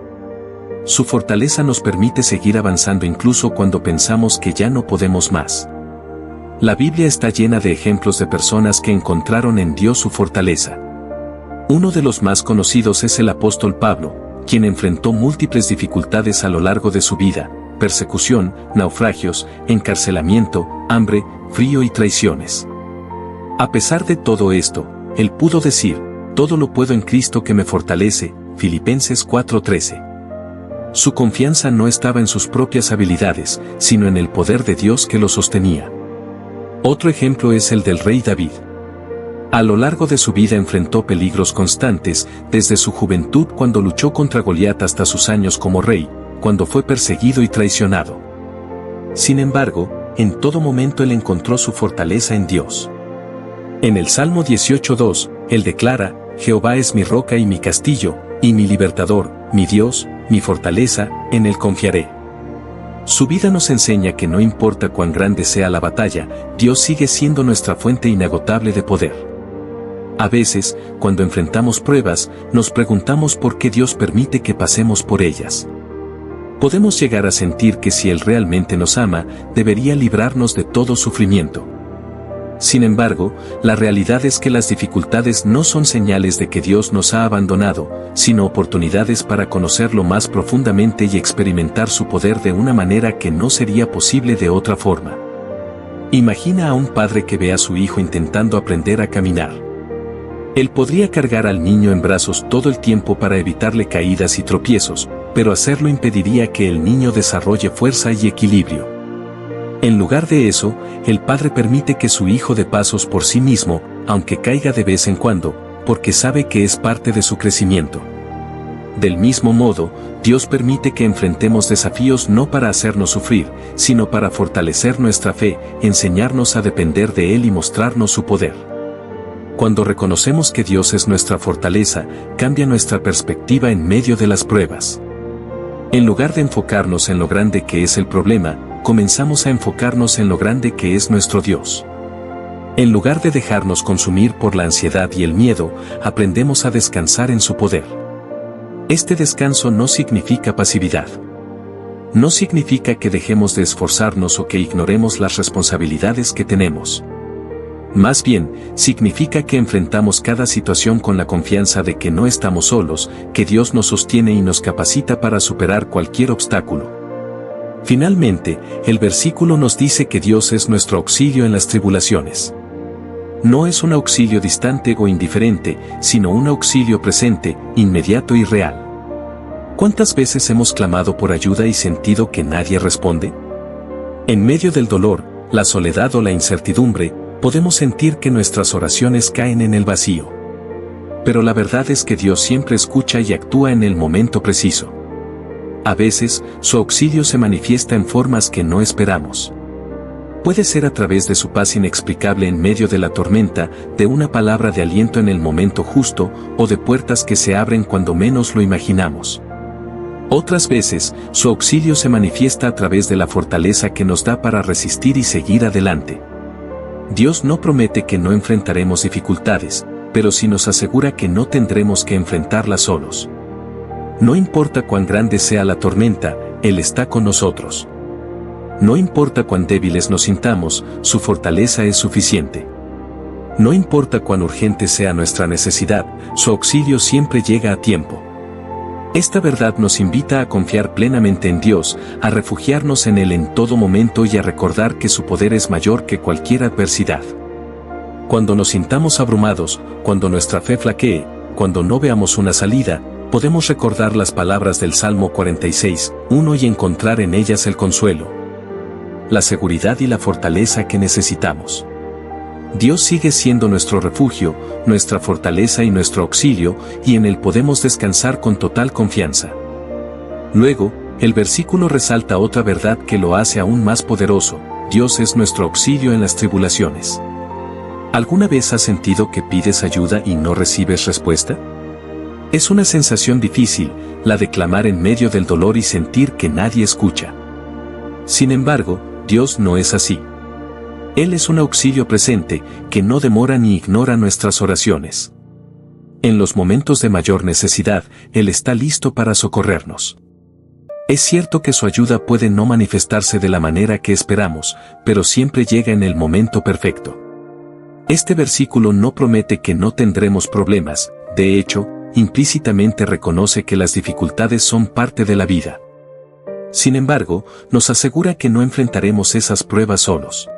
Su fortaleza nos permite seguir avanzando incluso cuando pensamos que ya no podemos más. La Biblia está llena de ejemplos de personas que encontraron en Dios su fortaleza. Uno de los más conocidos es el apóstol Pablo, quien enfrentó múltiples dificultades a lo largo de su vida: persecución, naufragios, encarcelamiento, hambre, frío y traiciones. A pesar de todo esto, él pudo decir: todo lo puedo en Cristo que me fortalece, Filipenses 4:13. Su confianza no estaba en sus propias habilidades, sino en el poder de Dios que lo sostenía. Otro ejemplo es el del rey David. A lo largo de su vida enfrentó peligros constantes, desde su juventud cuando luchó contra Goliat hasta sus años como rey, cuando fue perseguido y traicionado. Sin embargo, en todo momento él encontró su fortaleza en Dios. En el Salmo 18:2, él declara: Jehová es mi roca y mi castillo, y mi libertador, mi Dios, mi fortaleza, en él confiaré. Su vida nos enseña que no importa cuán grande sea la batalla, Dios sigue siendo nuestra fuente inagotable de poder. A veces, cuando enfrentamos pruebas, nos preguntamos por qué Dios permite que pasemos por ellas. Podemos llegar a sentir que si Él realmente nos ama, debería librarnos de todo sufrimiento. Sin embargo, la realidad es que las dificultades no son señales de que Dios nos ha abandonado, sino oportunidades para conocerlo más profundamente y experimentar su poder de una manera que no sería posible de otra forma. Imagina a un padre que ve a su hijo intentando aprender a caminar. Él podría cargar al niño en brazos todo el tiempo para evitarle caídas y tropiezos, pero hacerlo impediría que el niño desarrolle fuerza y equilibrio. En lugar de eso, el padre permite que su hijo dé pasos por sí mismo, aunque caiga de vez en cuando, porque sabe que es parte de su crecimiento. Del mismo modo, Dios permite que enfrentemos desafíos no para hacernos sufrir, sino para fortalecer nuestra fe, enseñarnos a depender de Él y mostrarnos su poder. Cuando reconocemos que Dios es nuestra fortaleza, cambia nuestra perspectiva en medio de las pruebas. En lugar de enfocarnos en lo grande que es el problema, comenzamos a enfocarnos en lo grande que es nuestro Dios. En lugar de dejarnos consumir por la ansiedad y el miedo, aprendemos a descansar en su poder. Este descanso no significa pasividad. No significa que dejemos de esforzarnos o que ignoremos las responsabilidades que tenemos. Más bien, significa que enfrentamos cada situación con la confianza de que no estamos solos, que Dios nos sostiene y nos capacita para superar cualquier obstáculo. Finalmente, el versículo nos dice que Dios es nuestro auxilio en las tribulaciones. No es un auxilio distante o indiferente, sino un auxilio presente, inmediato y real. ¿Cuántas veces hemos clamado por ayuda y sentido que nadie responde? En medio del dolor, la soledad o la incertidumbre, podemos sentir que nuestras oraciones caen en el vacío. Pero la verdad es que Dios siempre escucha y actúa en el momento preciso. A veces, su auxilio se manifiesta en formas que no esperamos. Puede ser a través de su paz inexplicable en medio de la tormenta, de una palabra de aliento en el momento justo, o de puertas que se abren cuando menos lo imaginamos. Otras veces, su auxilio se manifiesta a través de la fortaleza que nos da para resistir y seguir adelante. Dios no promete que no enfrentaremos dificultades, pero sí nos asegura que no tendremos que enfrentarlas solos. No importa cuán grande sea la tormenta, Él está con nosotros. No importa cuán débiles nos sintamos, su fortaleza es suficiente. No importa cuán urgente sea nuestra necesidad, su auxilio siempre llega a tiempo. Esta verdad nos invita a confiar plenamente en Dios, a refugiarnos en Él en todo momento y a recordar que su poder es mayor que cualquier adversidad. Cuando nos sintamos abrumados, cuando nuestra fe flaquee, cuando no veamos una salida, podemos recordar las palabras del Salmo 46:1 y encontrar en ellas el consuelo, la seguridad y la fortaleza que necesitamos. Dios sigue siendo nuestro refugio, nuestra fortaleza y nuestro auxilio, y en Él podemos descansar con total confianza. Luego, el versículo resalta otra verdad que lo hace aún más poderoso: Dios es nuestro auxilio en las tribulaciones. ¿Alguna vez has sentido que pides ayuda y no recibes respuesta? Es una sensación difícil, la de clamar en medio del dolor y sentir que nadie escucha. Sin embargo, Dios no es así. Él es un auxilio presente, que no demora ni ignora nuestras oraciones. En los momentos de mayor necesidad, Él está listo para socorrernos. Es cierto que su ayuda puede no manifestarse de la manera que esperamos, pero siempre llega en el momento perfecto. Este versículo no promete que no tendremos problemas, de hecho, implícitamente reconoce que las dificultades son parte de la vida. Sin embargo, nos asegura que no enfrentaremos esas pruebas solos.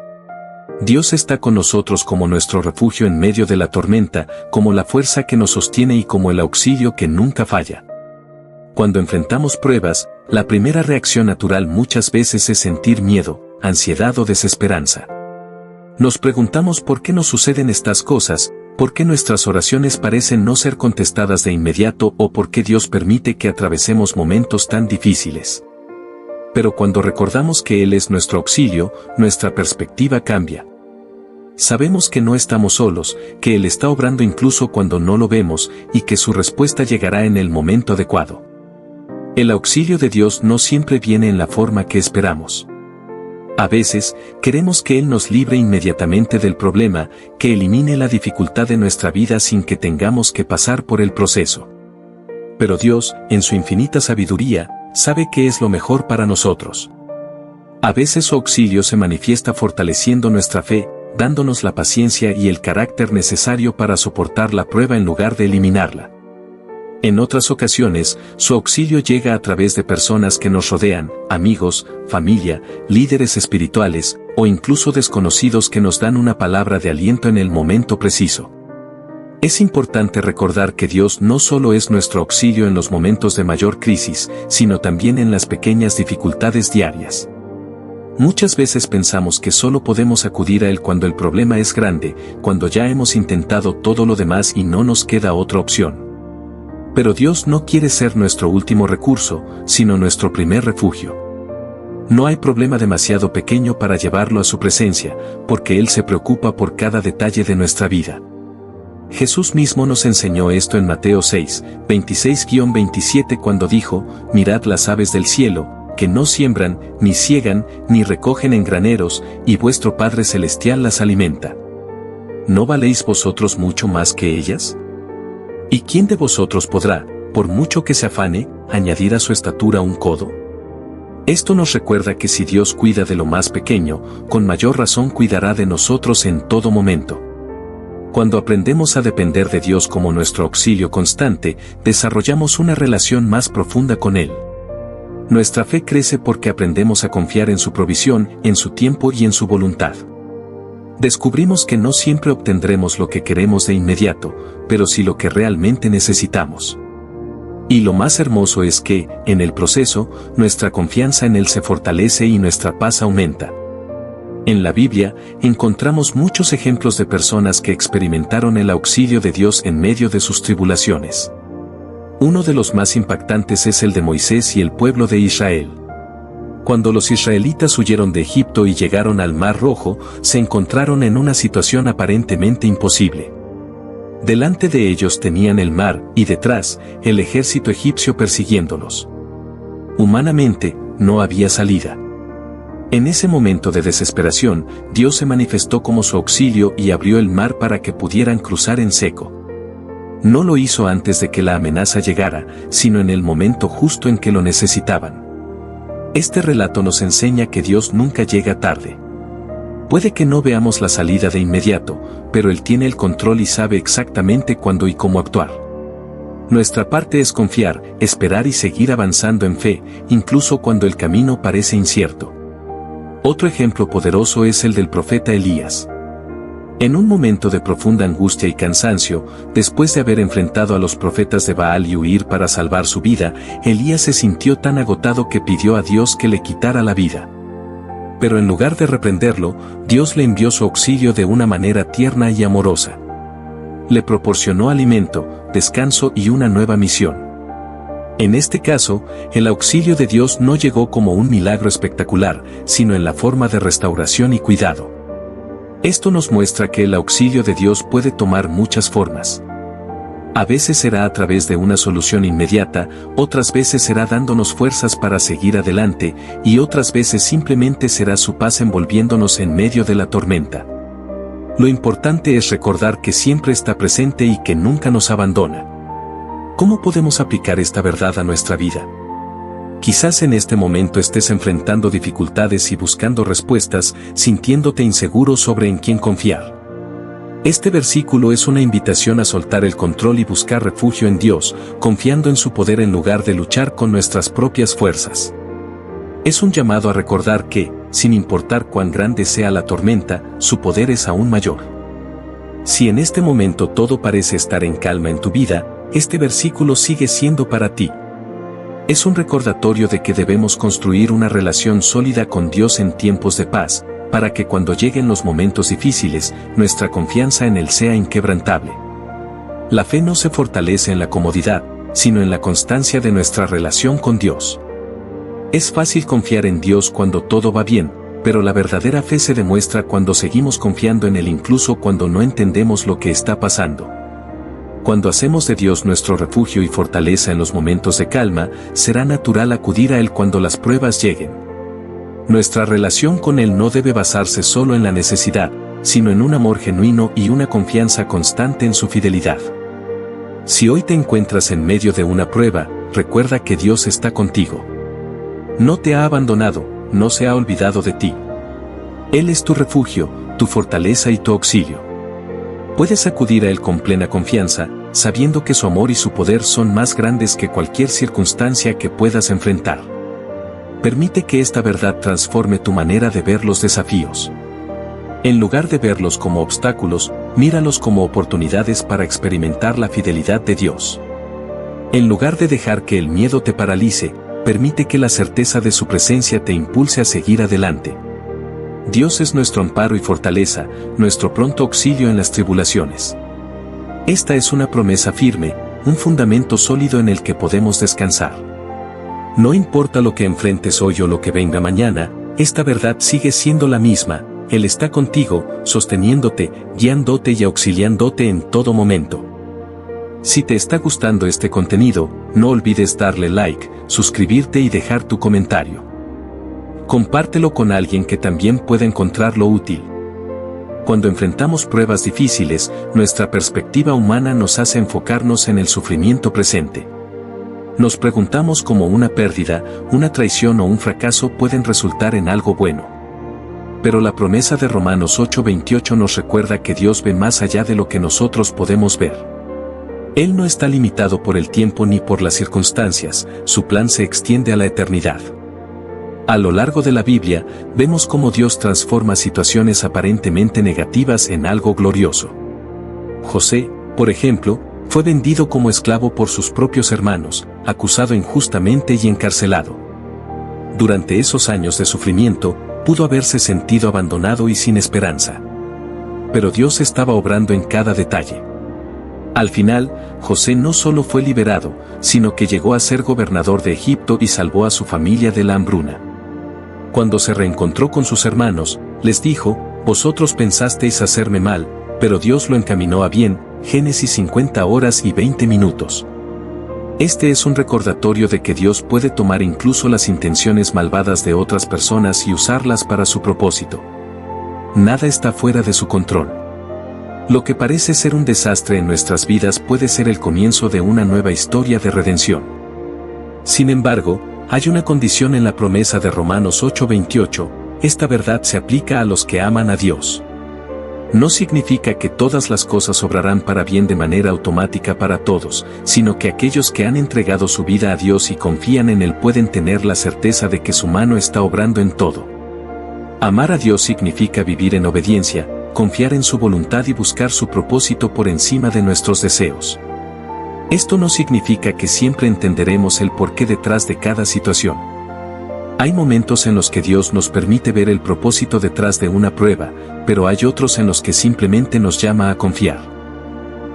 Dios está con nosotros como nuestro refugio en medio de la tormenta, como la fuerza que nos sostiene y como el auxilio que nunca falla. Cuando enfrentamos pruebas, la primera reacción natural muchas veces es sentir miedo, ansiedad o desesperanza. Nos preguntamos por qué nos suceden estas cosas, por qué nuestras oraciones parecen no ser contestadas de inmediato o por qué Dios permite que atravesemos momentos tan difíciles. Pero cuando recordamos que Él es nuestro auxilio, nuestra perspectiva cambia. Sabemos que no estamos solos, que Él está obrando incluso cuando no lo vemos, y que su respuesta llegará en el momento adecuado. El auxilio de Dios no siempre viene en la forma que esperamos. A veces, queremos que Él nos libre inmediatamente del problema, que elimine la dificultad de nuestra vida sin que tengamos que pasar por el proceso. Pero Dios, en su infinita sabiduría, sabe qué es lo mejor para nosotros. A veces su auxilio se manifiesta fortaleciendo nuestra fe, dándonos la paciencia y el carácter necesario para soportar la prueba en lugar de eliminarla. En otras ocasiones, su auxilio llega a través de personas que nos rodean, amigos, familia, líderes espirituales, o incluso desconocidos que nos dan una palabra de aliento en el momento preciso. Es importante recordar que Dios no solo es nuestro auxilio en los momentos de mayor crisis, sino también en las pequeñas dificultades diarias. Muchas veces pensamos que solo podemos acudir a Él cuando el problema es grande, cuando ya hemos intentado todo lo demás y no nos queda otra opción. Pero Dios no quiere ser nuestro último recurso, sino nuestro primer refugio. No hay problema demasiado pequeño para llevarlo a su presencia, porque Él se preocupa por cada detalle de nuestra vida. Jesús mismo nos enseñó esto en Mateo 6, 26-27 cuando dijo: «Mirad las aves del cielo, que no siembran, ni siegan, ni recogen en graneros, y vuestro Padre Celestial las alimenta. ¿No valéis vosotros mucho más que ellas? ¿Y quién de vosotros podrá, por mucho que se afane, añadir a su estatura un codo?» Esto nos recuerda que si Dios cuida de lo más pequeño, con mayor razón cuidará de nosotros en todo momento. Cuando aprendemos a depender de Dios como nuestro auxilio constante, desarrollamos una relación más profunda con Él. Nuestra fe crece porque aprendemos a confiar en su provisión, en su tiempo y en su voluntad. Descubrimos que no siempre obtendremos lo que queremos de inmediato, pero sí lo que realmente necesitamos. Y lo más hermoso es que, en el proceso, nuestra confianza en Él se fortalece y nuestra paz aumenta. En la Biblia, encontramos muchos ejemplos de personas que experimentaron el auxilio de Dios en medio de sus tribulaciones. Uno de los más impactantes es el de Moisés y el pueblo de Israel. Cuando los israelitas huyeron de Egipto y llegaron al Mar Rojo, se encontraron en una situación aparentemente imposible. Delante de ellos tenían el mar, y detrás, el ejército egipcio persiguiéndolos. Humanamente, no había salida. En ese momento de desesperación, Dios se manifestó como su auxilio y abrió el mar para que pudieran cruzar en seco. No lo hizo antes de que la amenaza llegara, sino en el momento justo en que lo necesitaban. Este relato nos enseña que Dios nunca llega tarde. Puede que no veamos la salida de inmediato, pero Él tiene el control y sabe exactamente cuándo y cómo actuar. Nuestra parte es confiar, esperar y seguir avanzando en fe, incluso cuando el camino parece incierto. Otro ejemplo poderoso es el del profeta Elías. En un momento de profunda angustia y cansancio, después de haber enfrentado a los profetas de Baal y huir para salvar su vida, Elías se sintió tan agotado que pidió a Dios que le quitara la vida. Pero en lugar de reprenderlo, Dios le envió su auxilio de una manera tierna y amorosa. Le proporcionó alimento, descanso y una nueva misión. En este caso, el auxilio de Dios no llegó como un milagro espectacular, sino en la forma de restauración y cuidado. Esto nos muestra que el auxilio de Dios puede tomar muchas formas. A veces será a través de una solución inmediata, otras veces será dándonos fuerzas para seguir adelante, y otras veces simplemente será su paz envolviéndonos en medio de la tormenta. Lo importante es recordar que siempre está presente y que nunca nos abandona. ¿Cómo podemos aplicar esta verdad a nuestra vida? Quizás en este momento estés enfrentando dificultades y buscando respuestas, sintiéndote inseguro sobre en quién confiar. Este versículo es una invitación a soltar el control y buscar refugio en Dios, confiando en su poder en lugar de luchar con nuestras propias fuerzas. Es un llamado a recordar que, sin importar cuán grande sea la tormenta, su poder es aún mayor. Si en este momento todo parece estar en calma en tu vida, este versículo sigue siendo para ti. Es un recordatorio de que debemos construir una relación sólida con Dios en tiempos de paz, para que cuando lleguen los momentos difíciles, nuestra confianza en Él sea inquebrantable. La fe no se fortalece en la comodidad, sino en la constancia de nuestra relación con Dios. Es fácil confiar en Dios cuando todo va bien, pero la verdadera fe se demuestra cuando seguimos confiando en Él incluso cuando no entendemos lo que está pasando. Cuando hacemos de Dios nuestro refugio y fortaleza en los momentos de calma, será natural acudir a Él cuando las pruebas lleguen. Nuestra relación con Él no debe basarse solo en la necesidad, sino en un amor genuino y una confianza constante en su fidelidad. Si hoy te encuentras en medio de una prueba, recuerda que Dios está contigo. No te ha abandonado, no se ha olvidado de ti. Él es tu refugio, tu fortaleza y tu auxilio. Puedes acudir a Él con plena confianza, sabiendo que su amor y su poder son más grandes que cualquier circunstancia que puedas enfrentar. Permite que esta verdad transforme tu manera de ver los desafíos. En lugar de verlos como obstáculos, míralos como oportunidades para experimentar la fidelidad de Dios. En lugar de dejar que el miedo te paralice, permite que la certeza de su presencia te impulse a seguir adelante. Dios es nuestro amparo y fortaleza, nuestro pronto auxilio en las tribulaciones. Esta es una promesa firme, un fundamento sólido en el que podemos descansar. No importa lo que enfrentes hoy o lo que venga mañana, esta verdad sigue siendo la misma. Él está contigo, sosteniéndote, guiándote y auxiliándote en todo momento. Si te está gustando este contenido, no olvides darle like, suscribirte y dejar tu comentario. Compártelo con alguien que también pueda encontrarlo útil. Cuando enfrentamos pruebas difíciles, nuestra perspectiva humana nos hace enfocarnos en el sufrimiento presente. Nos preguntamos cómo una pérdida, una traición o un fracaso pueden resultar en algo bueno. Pero la promesa de Romanos 8:28 nos recuerda que Dios ve más allá de lo que nosotros podemos ver. Él no está limitado por el tiempo ni por las circunstancias, su plan se extiende a la eternidad. A lo largo de la Biblia, vemos cómo Dios transforma situaciones aparentemente negativas en algo glorioso. José, por ejemplo, fue vendido como esclavo por sus propios hermanos, acusado injustamente y encarcelado. Durante esos años de sufrimiento, pudo haberse sentido abandonado y sin esperanza. Pero Dios estaba obrando en cada detalle. Al final, José no solo fue liberado, sino que llegó a ser gobernador de Egipto y salvó a su familia de la hambruna. Cuando se reencontró con sus hermanos, les dijo: «Vosotros pensasteis hacerme mal, pero Dios lo encaminó a bien». Génesis 50 horas y 20 minutos. Este es un recordatorio de que Dios puede tomar incluso las intenciones malvadas de otras personas y usarlas para su propósito. Nada está fuera de su control. Lo que parece ser un desastre en nuestras vidas puede ser el comienzo de una nueva historia de redención. Sin embargo, hay una condición en la promesa de Romanos 8:28, esta verdad se aplica a los que aman a Dios. No significa que todas las cosas obrarán para bien de manera automática para todos, sino que aquellos que han entregado su vida a Dios y confían en Él pueden tener la certeza de que su mano está obrando en todo. Amar a Dios significa vivir en obediencia, confiar en su voluntad y buscar su propósito por encima de nuestros deseos. Esto no significa que siempre entenderemos el porqué detrás de cada situación. Hay momentos en los que Dios nos permite ver el propósito detrás de una prueba, pero hay otros en los que simplemente nos llama a confiar.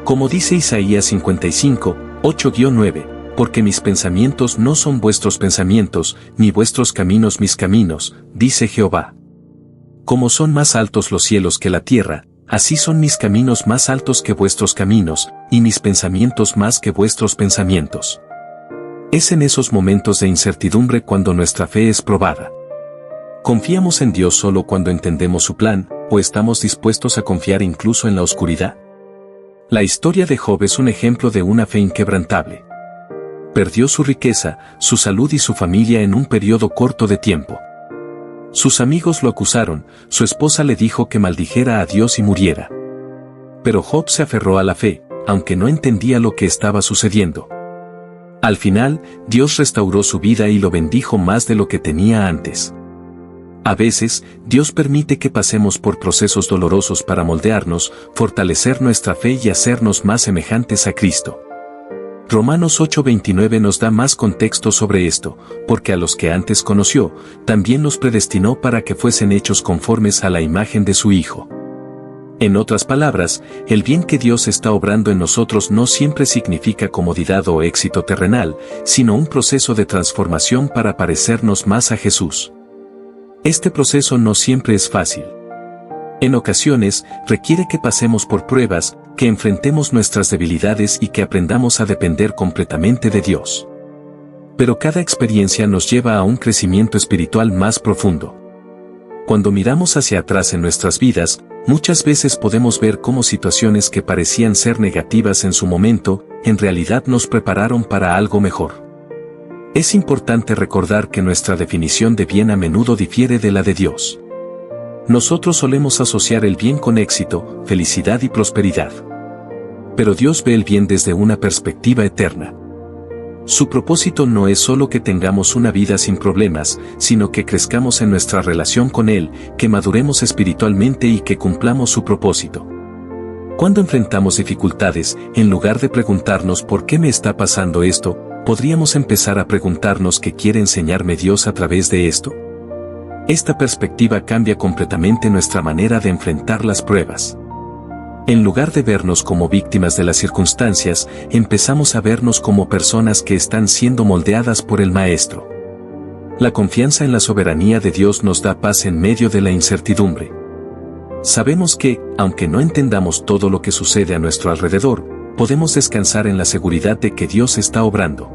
Como dice Isaías 55, 8-9, porque mis pensamientos no son vuestros pensamientos, ni vuestros caminos mis caminos, dice Jehová. Como son más altos los cielos que la tierra, así son mis caminos más altos que vuestros caminos, y mis pensamientos más que vuestros pensamientos. Es en esos momentos de incertidumbre cuando nuestra fe es probada. ¿Confiamos en Dios solo cuando entendemos su plan, o estamos dispuestos a confiar incluso en la oscuridad? La historia de Job es un ejemplo de una fe inquebrantable. Perdió su riqueza, su salud y su familia en un periodo corto de tiempo. Sus amigos lo acusaron, su esposa le dijo que maldijera a Dios y muriera. Pero Job se aferró a la fe, aunque no entendía lo que estaba sucediendo. Al final, Dios restauró su vida y lo bendijo más de lo que tenía antes. A veces, Dios permite que pasemos por procesos dolorosos para moldearnos, fortalecer nuestra fe y hacernos más semejantes a Cristo. Romanos 8:29 nos da más contexto sobre esto, porque a los que antes conoció, también los predestinó para que fuesen hechos conformes a la imagen de su Hijo. En otras palabras, el bien que Dios está obrando en nosotros no siempre significa comodidad o éxito terrenal, sino un proceso de transformación para parecernos más a Jesús. Este proceso no siempre es fácil. En ocasiones, requiere que pasemos por pruebas, que enfrentemos nuestras debilidades y que aprendamos a depender completamente de Dios. Pero cada experiencia nos lleva a un crecimiento espiritual más profundo. Cuando miramos hacia atrás en nuestras vidas, muchas veces podemos ver cómo situaciones que parecían ser negativas en su momento, en realidad nos prepararon para algo mejor. Es importante recordar que nuestra definición de bien a menudo difiere de la de Dios. Nosotros solemos asociar el bien con éxito, felicidad y prosperidad. Pero Dios ve el bien desde una perspectiva eterna. Su propósito no es solo que tengamos una vida sin problemas, sino que crezcamos en nuestra relación con Él, que maduremos espiritualmente y que cumplamos su propósito. Cuando enfrentamos dificultades, en lugar de preguntarnos ¿por qué me está pasando esto?, podríamos empezar a preguntarnos ¿qué quiere enseñarme Dios a través de esto? Esta perspectiva cambia completamente nuestra manera de enfrentar las pruebas. En lugar de vernos como víctimas de las circunstancias, empezamos a vernos como personas que están siendo moldeadas por el Maestro. La confianza en la soberanía de Dios nos da paz en medio de la incertidumbre. Sabemos que, aunque no entendamos todo lo que sucede a nuestro alrededor, podemos descansar en la seguridad de que Dios está obrando.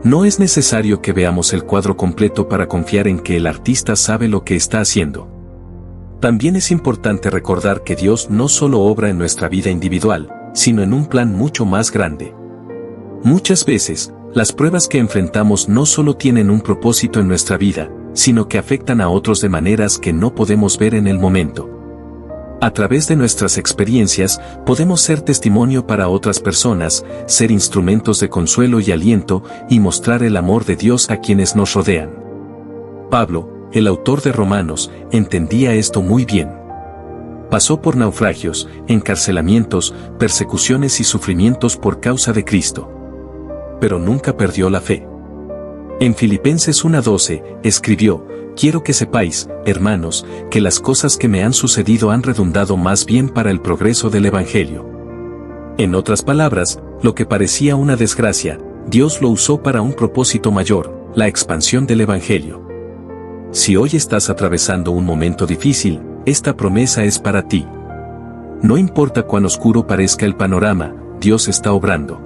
No es necesario que veamos el cuadro completo para confiar en que el artista sabe lo que está haciendo. También es importante recordar que Dios no solo obra en nuestra vida individual, sino en un plan mucho más grande. Muchas veces, las pruebas que enfrentamos no solo tienen un propósito en nuestra vida, sino que afectan a otros de maneras que no podemos ver en el momento. A través de nuestras experiencias, podemos ser testimonio para otras personas, ser instrumentos de consuelo y aliento, y mostrar el amor de Dios a quienes nos rodean. Pablo, el autor de Romanos, entendía esto muy bien. Pasó por naufragios, encarcelamientos, persecuciones y sufrimientos por causa de Cristo. Pero nunca perdió la fe. En Filipenses 1:12, escribió: «Quiero que sepáis, hermanos, que las cosas que me han sucedido han redundado más bien para el progreso del Evangelio». En otras palabras, lo que parecía una desgracia, Dios lo usó para un propósito mayor, la expansión del Evangelio. Si hoy estás atravesando un momento difícil, esta promesa es para ti. No importa cuán oscuro parezca el panorama, Dios está obrando.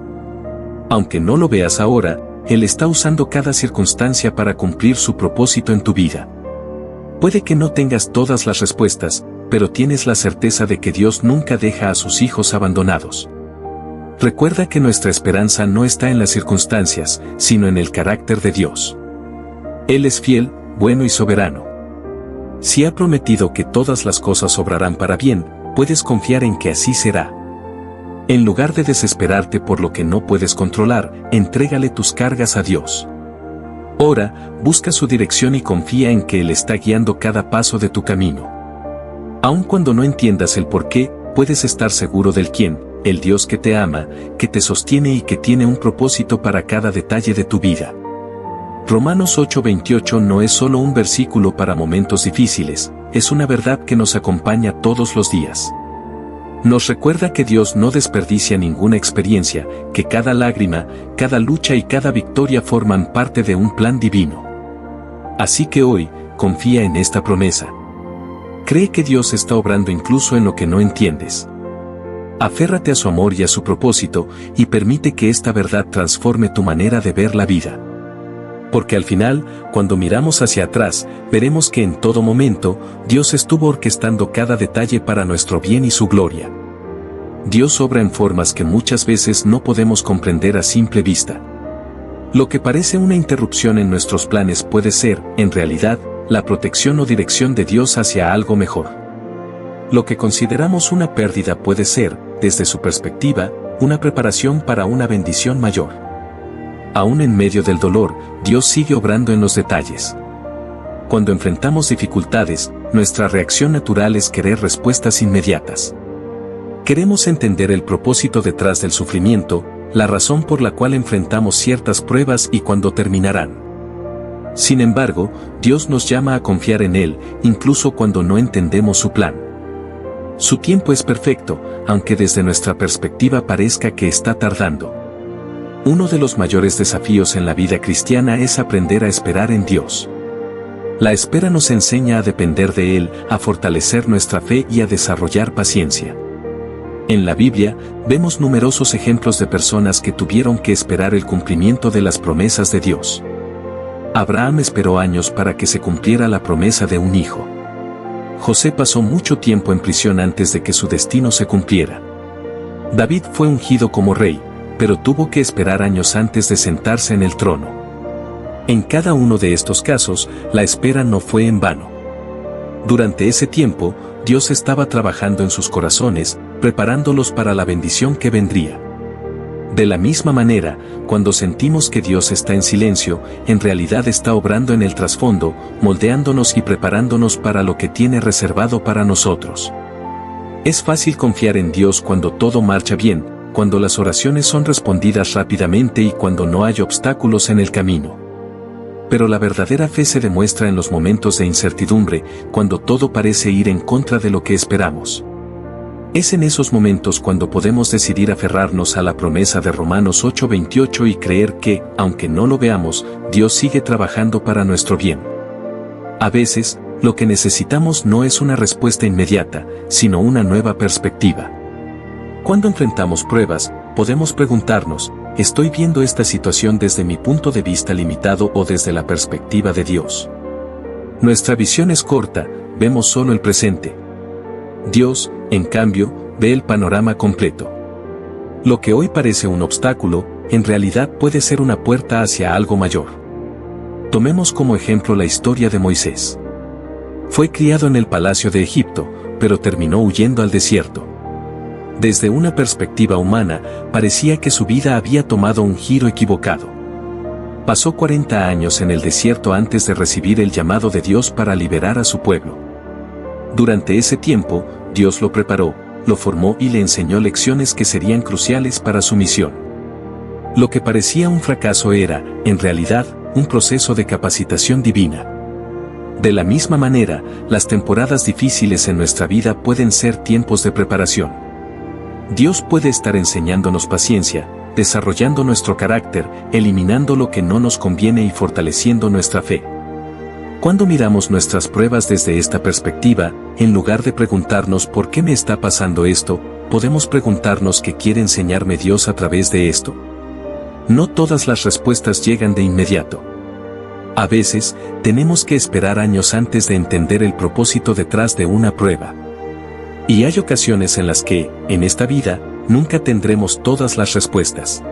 Aunque no lo veas ahora, Él está usando cada circunstancia para cumplir su propósito en tu vida. Puede que no tengas todas las respuestas, pero tienes la certeza de que Dios nunca deja a sus hijos abandonados. Recuerda que nuestra esperanza no está en las circunstancias, sino en el carácter de Dios. Él es fiel, bueno y soberano. Si ha prometido que todas las cosas obrarán para bien, puedes confiar en que así será. En lugar de desesperarte por lo que no puedes controlar, entrégale tus cargas a Dios. Ora, busca su dirección y confía en que Él está guiando cada paso de tu camino. Aun cuando no entiendas el por qué, puedes estar seguro del quién, el Dios que te ama, que te sostiene y que tiene un propósito para cada detalle de tu vida. Romanos 8:28 no es solo un versículo para momentos difíciles, es una verdad que nos acompaña todos los días. Nos recuerda que Dios no desperdicia ninguna experiencia, que cada lágrima, cada lucha y cada victoria forman parte de un plan divino. Así que hoy, confía en esta promesa. Cree que Dios está obrando incluso en lo que no entiendes. Aférrate a su amor y a su propósito, y permite que esta verdad transforme tu manera de ver la vida. Porque al final, cuando miramos hacia atrás, veremos que en todo momento, Dios estuvo orquestando cada detalle para nuestro bien y su gloria. Dios obra en formas que muchas veces no podemos comprender a simple vista. Lo que parece una interrupción en nuestros planes puede ser, en realidad, la protección o dirección de Dios hacia algo mejor. Lo que consideramos una pérdida puede ser, desde su perspectiva, una preparación para una bendición mayor. Aún en medio del dolor, Dios sigue obrando en los detalles. Cuando enfrentamos dificultades, nuestra reacción natural es querer respuestas inmediatas. Queremos entender el propósito detrás del sufrimiento, la razón por la cual enfrentamos ciertas pruebas y cuándo terminarán. Sin embargo, Dios nos llama a confiar en Él, incluso cuando no entendemos su plan. Su tiempo es perfecto, aunque desde nuestra perspectiva parezca que está tardando. Uno de los mayores desafíos en la vida cristiana es aprender a esperar en Dios. La espera nos enseña a depender de Él, a fortalecer nuestra fe y a desarrollar paciencia. En la Biblia, vemos numerosos ejemplos de personas que tuvieron que esperar el cumplimiento de las promesas de Dios. Abraham esperó años para que se cumpliera la promesa de un hijo. José pasó mucho tiempo en prisión antes de que su destino se cumpliera. David fue ungido como rey, pero tuvo que esperar años antes de sentarse en el trono. En cada uno de estos casos, la espera no fue en vano. Durante ese tiempo, Dios estaba trabajando en sus corazones, preparándolos para la bendición que vendría. De la misma manera, cuando sentimos que Dios está en silencio, en realidad está obrando en el trasfondo, moldeándonos y preparándonos para lo que tiene reservado para nosotros. Es fácil confiar en Dios cuando todo marcha bien, cuando las oraciones son respondidas rápidamente y cuando no hay obstáculos en el camino. Pero la verdadera fe se demuestra en los momentos de incertidumbre, cuando todo parece ir en contra de lo que esperamos. Es en esos momentos cuando podemos decidir aferrarnos a la promesa de Romanos 8:28 y creer que, aunque no lo veamos, Dios sigue trabajando para nuestro bien. A veces, lo que necesitamos no es una respuesta inmediata, sino una nueva perspectiva. Cuando enfrentamos pruebas, podemos preguntarnos, ¿estoy viendo esta situación desde mi punto de vista limitado o desde la perspectiva de Dios? Nuestra visión es corta, vemos solo el presente. Dios, en cambio, ve el panorama completo. Lo que hoy parece un obstáculo, en realidad puede ser una puerta hacia algo mayor. Tomemos como ejemplo la historia de Moisés. Fue criado en el palacio de Egipto, pero terminó huyendo al desierto. Desde una perspectiva humana, parecía que su vida había tomado un giro equivocado. Pasó 40 años en el desierto antes de recibir el llamado de Dios para liberar a su pueblo. Durante ese tiempo, Dios lo preparó, lo formó y le enseñó lecciones que serían cruciales para su misión. Lo que parecía un fracaso era, en realidad, un proceso de capacitación divina. De la misma manera, las temporadas difíciles en nuestra vida pueden ser tiempos de preparación. Dios puede estar enseñándonos paciencia, desarrollando nuestro carácter, eliminando lo que no nos conviene y fortaleciendo nuestra fe. Cuando miramos nuestras pruebas desde esta perspectiva, en lugar de preguntarnos ¿por qué me está pasando esto?, podemos preguntarnos ¿qué quiere enseñarme Dios a través de esto? No todas las respuestas llegan de inmediato. A veces, tenemos que esperar años antes de entender el propósito detrás de una prueba. Y hay ocasiones en las que, en esta vida, nunca tendremos todas las respuestas.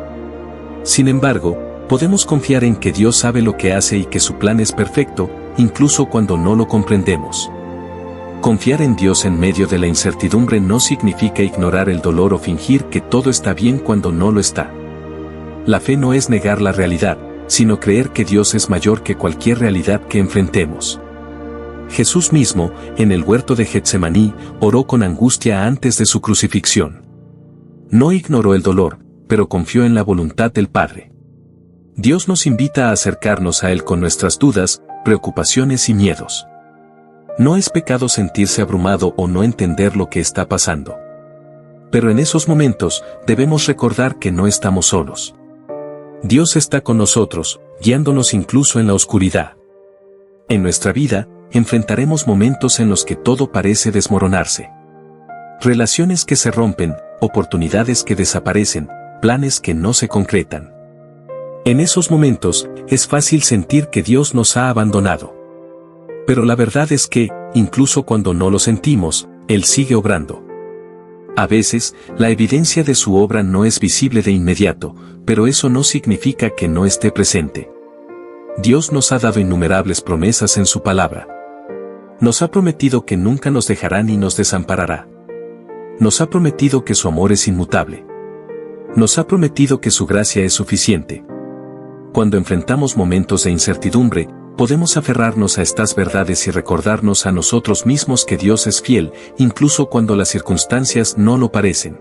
Sin embargo, podemos confiar en que Dios sabe lo que hace y que su plan es perfecto, incluso cuando no lo comprendemos. Confiar en Dios en medio de la incertidumbre no significa ignorar el dolor o fingir que todo está bien cuando no lo está. La fe no es negar la realidad, sino creer que Dios es mayor que cualquier realidad que enfrentemos. Jesús mismo, en el huerto de Getsemaní, oró con angustia antes de su crucifixión. No ignoró el dolor, pero confió en la voluntad del Padre. Dios nos invita a acercarnos a Él con nuestras dudas, preocupaciones y miedos. No es pecado sentirse abrumado o no entender lo que está pasando. Pero en esos momentos, debemos recordar que no estamos solos. Dios está con nosotros, guiándonos incluso en la oscuridad. En nuestra vida, enfrentaremos momentos en los que todo parece desmoronarse. Relaciones que se rompen, oportunidades que desaparecen, planes que no se concretan. En esos momentos, es fácil sentir que Dios nos ha abandonado. Pero la verdad es que, incluso cuando no lo sentimos, Él sigue obrando. A veces, la evidencia de su obra no es visible de inmediato, pero eso no significa que no esté presente. Dios nos ha dado innumerables promesas en su palabra. Nos ha prometido que nunca nos dejará ni nos desamparará. Nos ha prometido que su amor es inmutable. Nos ha prometido que su gracia es suficiente. Cuando enfrentamos momentos de incertidumbre, podemos aferrarnos a estas verdades y recordarnos a nosotros mismos que Dios es fiel, incluso cuando las circunstancias no lo parecen.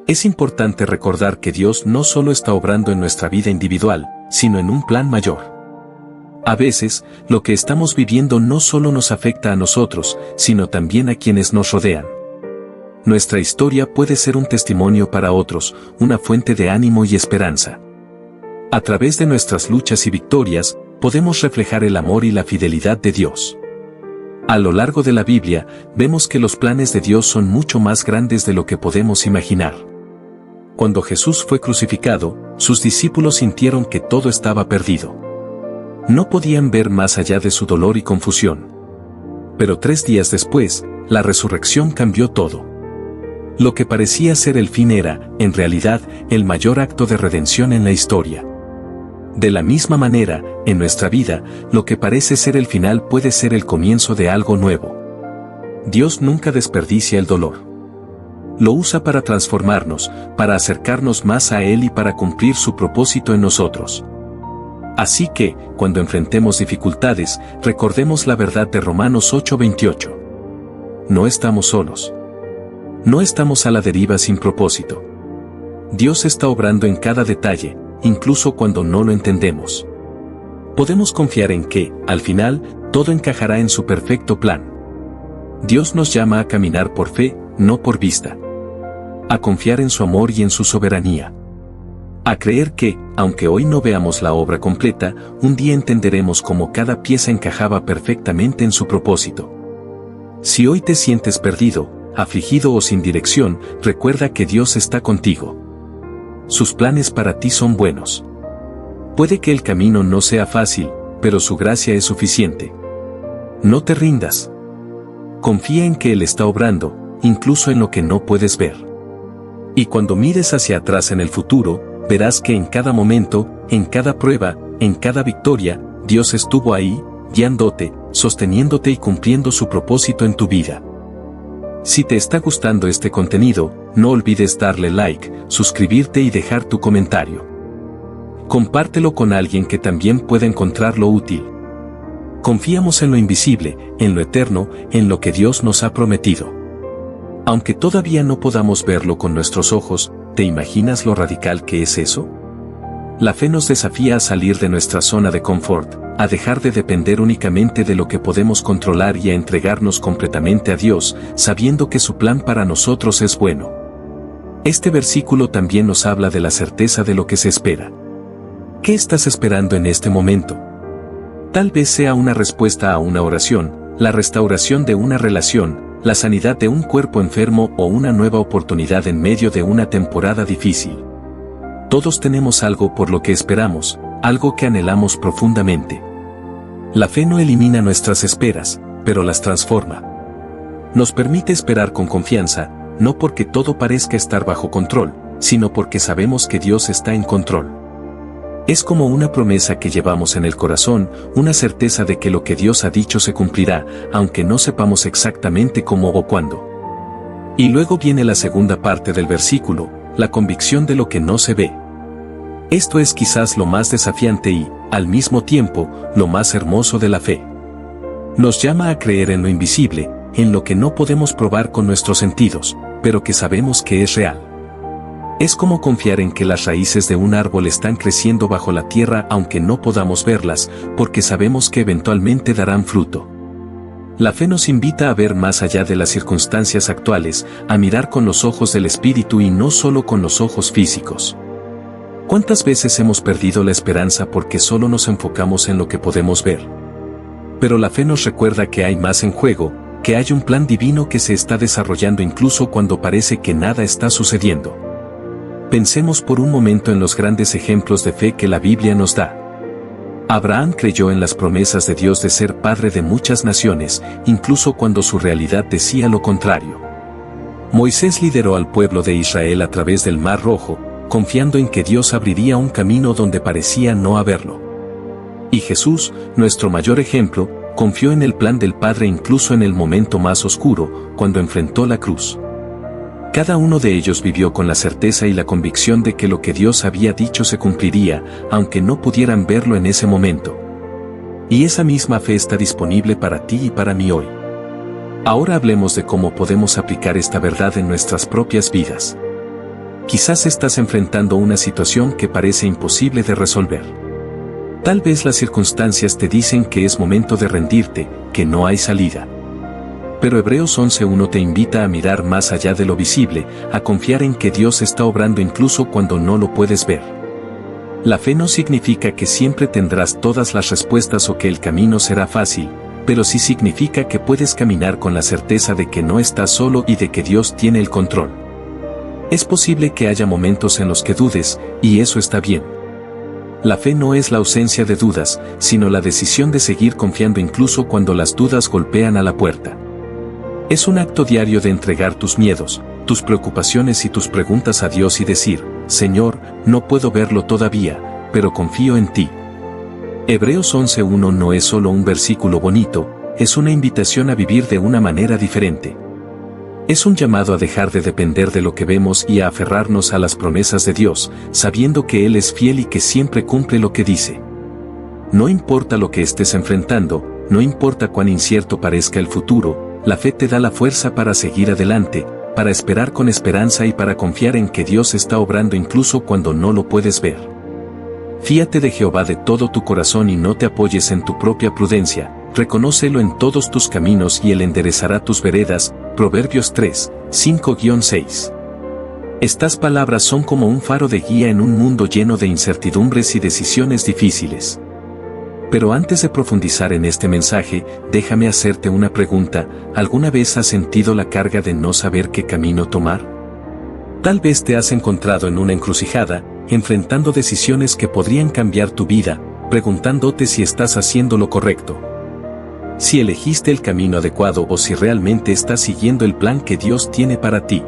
Es importante recordar que Dios no solo está obrando en nuestra vida individual, sino en un plan mayor. A veces, lo que estamos viviendo no solo nos afecta a nosotros, sino también a quienes nos rodean. Nuestra historia puede ser un testimonio para otros, una fuente de ánimo y esperanza. A través de nuestras luchas y victorias, podemos reflejar el amor y la fidelidad de Dios. A lo largo de la Biblia, vemos que los planes de Dios son mucho más grandes de lo que podemos imaginar. Cuando Jesús fue crucificado, sus discípulos sintieron que todo estaba perdido. No podían ver más allá de su dolor y confusión. Pero 3 días después, la resurrección cambió todo. Lo que parecía ser el fin era, en realidad, el mayor acto de redención en la historia. De la misma manera, en nuestra vida, lo que parece ser el final puede ser el comienzo de algo nuevo. Dios nunca desperdicia el dolor. Lo usa para transformarnos, para acercarnos más a Él y para cumplir su propósito en nosotros. Así que, cuando enfrentemos dificultades, recordemos la verdad de Romanos 8:28. No estamos solos. No estamos a la deriva sin propósito. Dios está obrando en cada detalle, incluso cuando no lo entendemos. Podemos confiar en que, al final, todo encajará en su perfecto plan. Dios nos llama a caminar por fe, no por vista. A confiar en su amor y en su soberanía. A creer que, aunque hoy no veamos la obra completa, un día entenderemos cómo cada pieza encajaba perfectamente en su propósito. Si hoy te sientes perdido, afligido o sin dirección, recuerda que Dios está contigo. Sus planes para ti son buenos. Puede que el camino no sea fácil, pero su gracia es suficiente. No te rindas. Confía en que Él está obrando, incluso en lo que no puedes ver. Y cuando mires hacia atrás en el futuro, verás que en cada momento, en cada prueba, en cada victoria, Dios estuvo ahí, guiándote, sosteniéndote y cumpliendo su propósito en tu vida. Si te está gustando este contenido, no olvides darle like, suscribirte y dejar tu comentario. Compártelo con alguien que también pueda encontrarlo útil. Confiamos en lo invisible, en lo eterno, en lo que Dios nos ha prometido. Aunque todavía no podamos verlo con nuestros ojos, ¿te imaginas lo radical que es eso? La fe nos desafía a salir de nuestra zona de confort, a dejar de depender únicamente de lo que podemos controlar y a entregarnos completamente a Dios, sabiendo que su plan para nosotros es bueno. Este versículo también nos habla de la certeza de lo que se espera. ¿Qué estás esperando en este momento? Tal vez sea una respuesta a una oración, la restauración de una relación, la sanidad de un cuerpo enfermo o una nueva oportunidad en medio de una temporada difícil. Todos tenemos algo por lo que esperamos, algo que anhelamos profundamente. La fe no elimina nuestras esperas, pero las transforma. Nos permite esperar con confianza, no porque todo parezca estar bajo control, sino porque sabemos que Dios está en control. Es como una promesa que llevamos en el corazón, una certeza de que lo que Dios ha dicho se cumplirá, aunque no sepamos exactamente cómo o cuándo. Y luego viene la segunda parte del versículo, la convicción de lo que no se ve. Esto es quizás lo más desafiante y, al mismo tiempo, lo más hermoso de la fe. Nos llama a creer en lo invisible, en lo que no podemos probar con nuestros sentidos, pero que sabemos que es real. Es como confiar en que las raíces de un árbol están creciendo bajo la tierra aunque no podamos verlas, porque sabemos que eventualmente darán fruto. La fe nos invita a ver más allá de las circunstancias actuales, a mirar con los ojos del espíritu y no solo con los ojos físicos. ¿Cuántas veces hemos perdido la esperanza porque solo nos enfocamos en lo que podemos ver? Pero la fe nos recuerda que hay más en juego, que hay un plan divino que se está desarrollando incluso cuando parece que nada está sucediendo. Pensemos por un momento en los grandes ejemplos de fe que la Biblia nos da. Abraham creyó en las promesas de Dios de ser padre de muchas naciones, incluso cuando su realidad decía lo contrario. Moisés lideró al pueblo de Israel a través del Mar Rojo, confiando en que Dios abriría un camino donde parecía no haberlo. Y Jesús, nuestro mayor ejemplo, confió en el plan del Padre incluso en el momento más oscuro, cuando enfrentó la cruz. Cada uno de ellos vivió con la certeza y la convicción de que lo que Dios había dicho se cumpliría, aunque no pudieran verlo en ese momento. Y esa misma fe está disponible para ti y para mí hoy. Ahora hablemos de cómo podemos aplicar esta verdad en nuestras propias vidas. Quizás estás enfrentando una situación que parece imposible de resolver. Tal vez las circunstancias te dicen que es momento de rendirte, que no hay salida. Pero Hebreos 11:1 te invita a mirar más allá de lo visible, a confiar en que Dios está obrando incluso cuando no lo puedes ver. La fe no significa que siempre tendrás todas las respuestas o que el camino será fácil, pero sí significa que puedes caminar con la certeza de que no estás solo y de que Dios tiene el control. Es posible que haya momentos en los que dudes, y eso está bien. La fe no es la ausencia de dudas, sino la decisión de seguir confiando incluso cuando las dudas golpean a la puerta. Es un acto diario de entregar tus miedos, tus preocupaciones y tus preguntas a Dios y decir, Señor, no puedo verlo todavía, pero confío en ti. Hebreos 11:1 no es solo un versículo bonito, es una invitación a vivir de una manera diferente. Es un llamado a dejar de depender de lo que vemos y a aferrarnos a las promesas de Dios, sabiendo que Él es fiel y que siempre cumple lo que dice. No importa lo que estés enfrentando, no importa cuán incierto parezca el futuro, la fe te da la fuerza para seguir adelante, para esperar con esperanza y para confiar en que Dios está obrando incluso cuando no lo puedes ver. Fíate de Jehová de todo tu corazón y no te apoyes en tu propia prudencia, reconócelo en todos tus caminos y Él enderezará tus veredas. Proverbios 3, 5-6. Estas palabras son como un faro de guía en un mundo lleno de incertidumbres y decisiones difíciles. Pero antes de profundizar en este mensaje, déjame hacerte una pregunta. ¿Alguna vez has sentido la carga de no saber qué camino tomar? Tal vez te has encontrado en una encrucijada, enfrentando decisiones que podrían cambiar tu vida, preguntándote si estás haciendo lo correcto, si elegiste el camino adecuado o si realmente estás siguiendo el plan que Dios tiene para ti.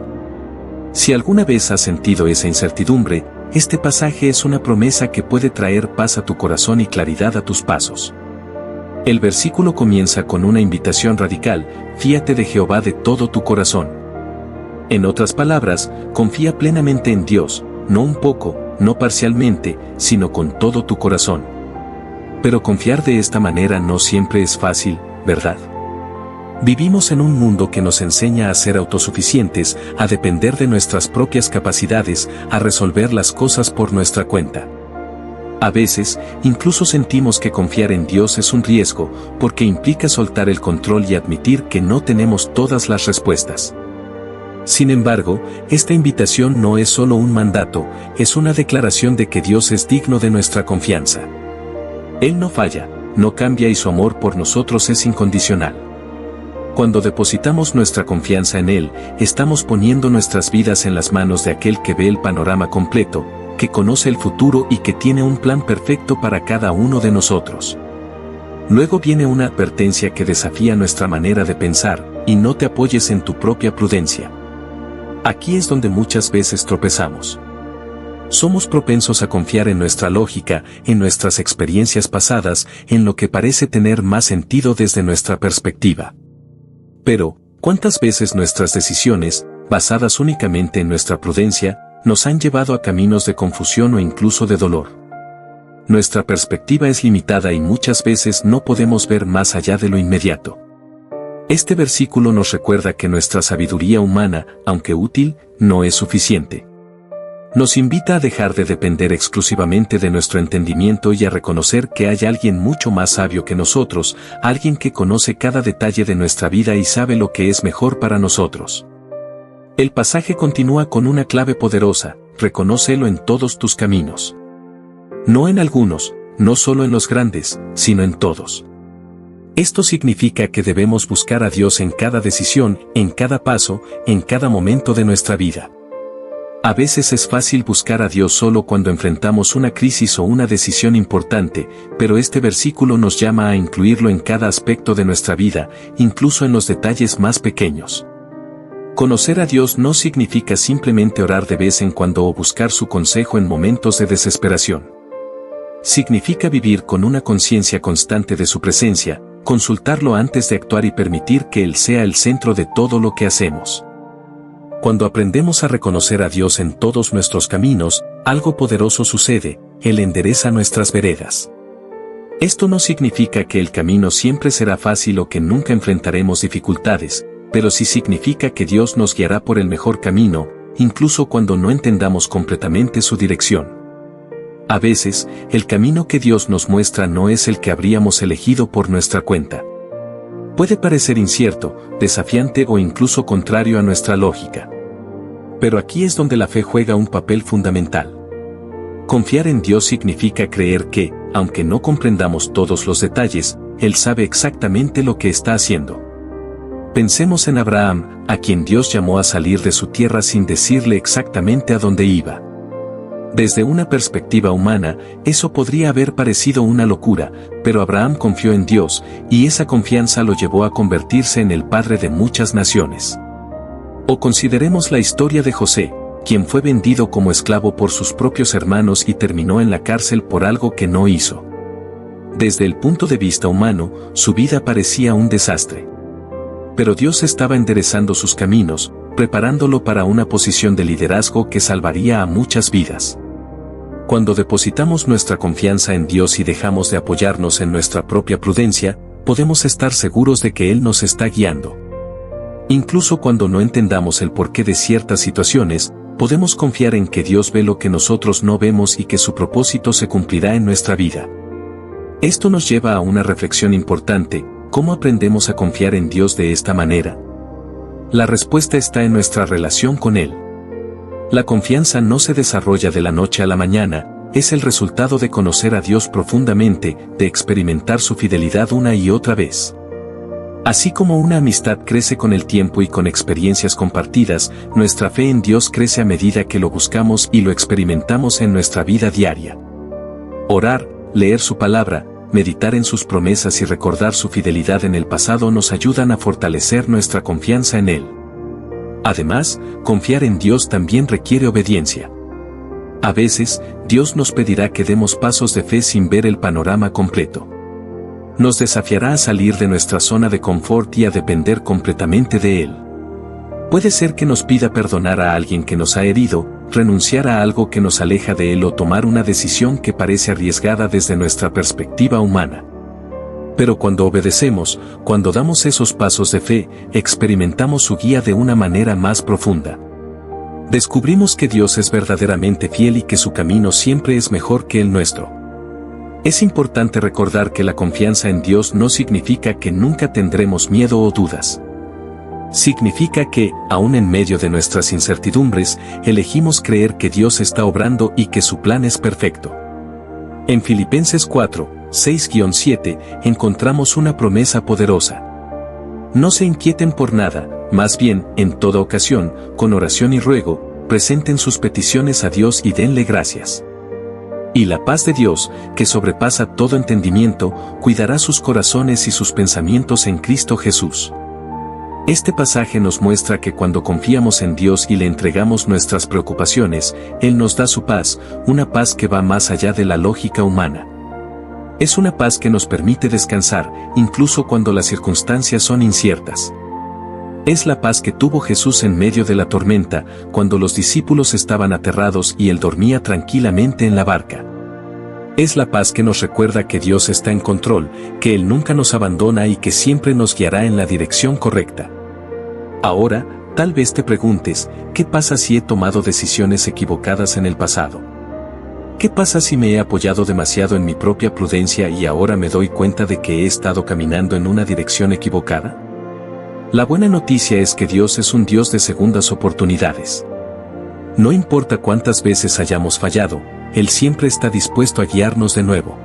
Si alguna vez has sentido esa incertidumbre, este pasaje es una promesa que puede traer paz a tu corazón y claridad a tus pasos. El versículo comienza con una invitación radical: fíate de Jehová de todo tu corazón. En otras palabras, confía plenamente en Dios, no un poco, no parcialmente, sino con todo tu corazón. Pero confiar de esta manera no siempre es fácil, ¿verdad? Vivimos en un mundo que nos enseña a ser autosuficientes, a depender de nuestras propias capacidades, a resolver las cosas por nuestra cuenta. A veces, incluso sentimos que confiar en Dios es un riesgo, porque implica soltar el control y admitir que no tenemos todas las respuestas. Sin embargo, esta invitación no es solo un mandato, es una declaración de que Dios es digno de nuestra confianza. Él no falla, no cambia y su amor por nosotros es incondicional. Cuando depositamos nuestra confianza en Él, estamos poniendo nuestras vidas en las manos de aquel que ve el panorama completo, que conoce el futuro y que tiene un plan perfecto para cada uno de nosotros. Luego viene una advertencia que desafía nuestra manera de pensar: y no te apoyes en tu propia prudencia. Aquí es donde muchas veces tropezamos. Somos propensos a confiar en nuestra lógica, en nuestras experiencias pasadas, en lo que parece tener más sentido desde nuestra perspectiva. Pero, ¿cuántas veces nuestras decisiones, basadas únicamente en nuestra prudencia, nos han llevado a caminos de confusión o incluso de dolor? Nuestra perspectiva es limitada y muchas veces no podemos ver más allá de lo inmediato. Este versículo nos recuerda que nuestra sabiduría humana, aunque útil, no es suficiente. Nos invita a dejar de depender exclusivamente de nuestro entendimiento y a reconocer que hay alguien mucho más sabio que nosotros, alguien que conoce cada detalle de nuestra vida y sabe lo que es mejor para nosotros. El pasaje continúa con una clave poderosa: reconócelo en todos tus caminos. No en algunos, no solo en los grandes, sino en todos. Esto significa que debemos buscar a Dios en cada decisión, en cada paso, en cada momento de nuestra vida. A veces es fácil buscar a Dios solo cuando enfrentamos una crisis o una decisión importante, pero este versículo nos llama a incluirlo en cada aspecto de nuestra vida, incluso en los detalles más pequeños. Conocer a Dios no significa simplemente orar de vez en cuando o buscar su consejo en momentos de desesperación. Significa vivir con una conciencia constante de su presencia, consultarlo antes de actuar y permitir que Él sea el centro de todo lo que hacemos. Cuando aprendemos a reconocer a Dios en todos nuestros caminos, algo poderoso sucede: Él endereza nuestras veredas. Esto no significa que el camino siempre será fácil o que nunca enfrentaremos dificultades, pero sí significa que Dios nos guiará por el mejor camino, incluso cuando no entendamos completamente su dirección. A veces, el camino que Dios nos muestra no es el que habríamos elegido por nuestra cuenta. Puede parecer incierto, desafiante o incluso contrario a nuestra lógica. Pero aquí es donde la fe juega un papel fundamental. Confiar en Dios significa creer que, aunque no comprendamos todos los detalles, Él sabe exactamente lo que está haciendo. Pensemos en Abraham, a quien Dios llamó a salir de su tierra sin decirle exactamente a dónde iba. Desde una perspectiva humana, eso podría haber parecido una locura, pero Abraham confió en Dios, y esa confianza lo llevó a convertirse en el padre de muchas naciones. O consideremos la historia de José, quien fue vendido como esclavo por sus propios hermanos y terminó en la cárcel por algo que no hizo. Desde el punto de vista humano, su vida parecía un desastre. Pero Dios estaba enderezando sus caminos, preparándolo para una posición de liderazgo que salvaría a muchas vidas. Cuando depositamos nuestra confianza en Dios y dejamos de apoyarnos en nuestra propia prudencia, podemos estar seguros de que Él nos está guiando. Incluso cuando no entendamos el porqué de ciertas situaciones, podemos confiar en que Dios ve lo que nosotros no vemos y que su propósito se cumplirá en nuestra vida. Esto nos lleva a una reflexión importante: ¿cómo aprendemos a confiar en Dios de esta manera? La respuesta está en nuestra relación con Él. La confianza no se desarrolla de la noche a la mañana, es el resultado de conocer a Dios profundamente, de experimentar su fidelidad una y otra vez. Así como una amistad crece con el tiempo y con experiencias compartidas, nuestra fe en Dios crece a medida que lo buscamos y lo experimentamos en nuestra vida diaria. Orar, leer su palabra, meditar en sus promesas y recordar su fidelidad en el pasado nos ayudan a fortalecer nuestra confianza en Él. Además, confiar en Dios también requiere obediencia. A veces, Dios nos pedirá que demos pasos de fe sin ver el panorama completo. Nos desafiará a salir de nuestra zona de confort y a depender completamente de Él. Puede ser que nos pida perdonar a alguien que nos ha herido, renunciar a algo que nos aleja de Él o tomar una decisión que parece arriesgada desde nuestra perspectiva humana. Pero cuando obedecemos, cuando damos esos pasos de fe, experimentamos su guía de una manera más profunda. Descubrimos que Dios es verdaderamente fiel y que su camino siempre es mejor que el nuestro. Es importante recordar que la confianza en Dios no significa que nunca tendremos miedo o dudas. Significa que, aun en medio de nuestras incertidumbres, elegimos creer que Dios está obrando y que su plan es perfecto. En Filipenses 4, 6-7, encontramos una promesa poderosa. No se inquieten por nada, más bien, en toda ocasión, con oración y ruego, presenten sus peticiones a Dios y denle gracias. Y la paz de Dios, que sobrepasa todo entendimiento, cuidará sus corazones y sus pensamientos en Cristo Jesús. Este pasaje nos muestra que cuando confiamos en Dios y le entregamos nuestras preocupaciones, Él nos da su paz, una paz que va más allá de la lógica humana. Es una paz que nos permite descansar, incluso cuando las circunstancias son inciertas. Es la paz que tuvo Jesús en medio de la tormenta, cuando los discípulos estaban aterrados y Él dormía tranquilamente en la barca. Es la paz que nos recuerda que Dios está en control, que Él nunca nos abandona y que siempre nos guiará en la dirección correcta. Ahora, tal vez te preguntes, ¿qué pasa si he tomado decisiones equivocadas en el pasado? ¿Qué pasa si me he apoyado demasiado en mi propia prudencia y ahora me doy cuenta de que he estado caminando en una dirección equivocada? La buena noticia es que Dios es un Dios de segundas oportunidades. No importa cuántas veces hayamos fallado, Él siempre está dispuesto a guiarnos de nuevo.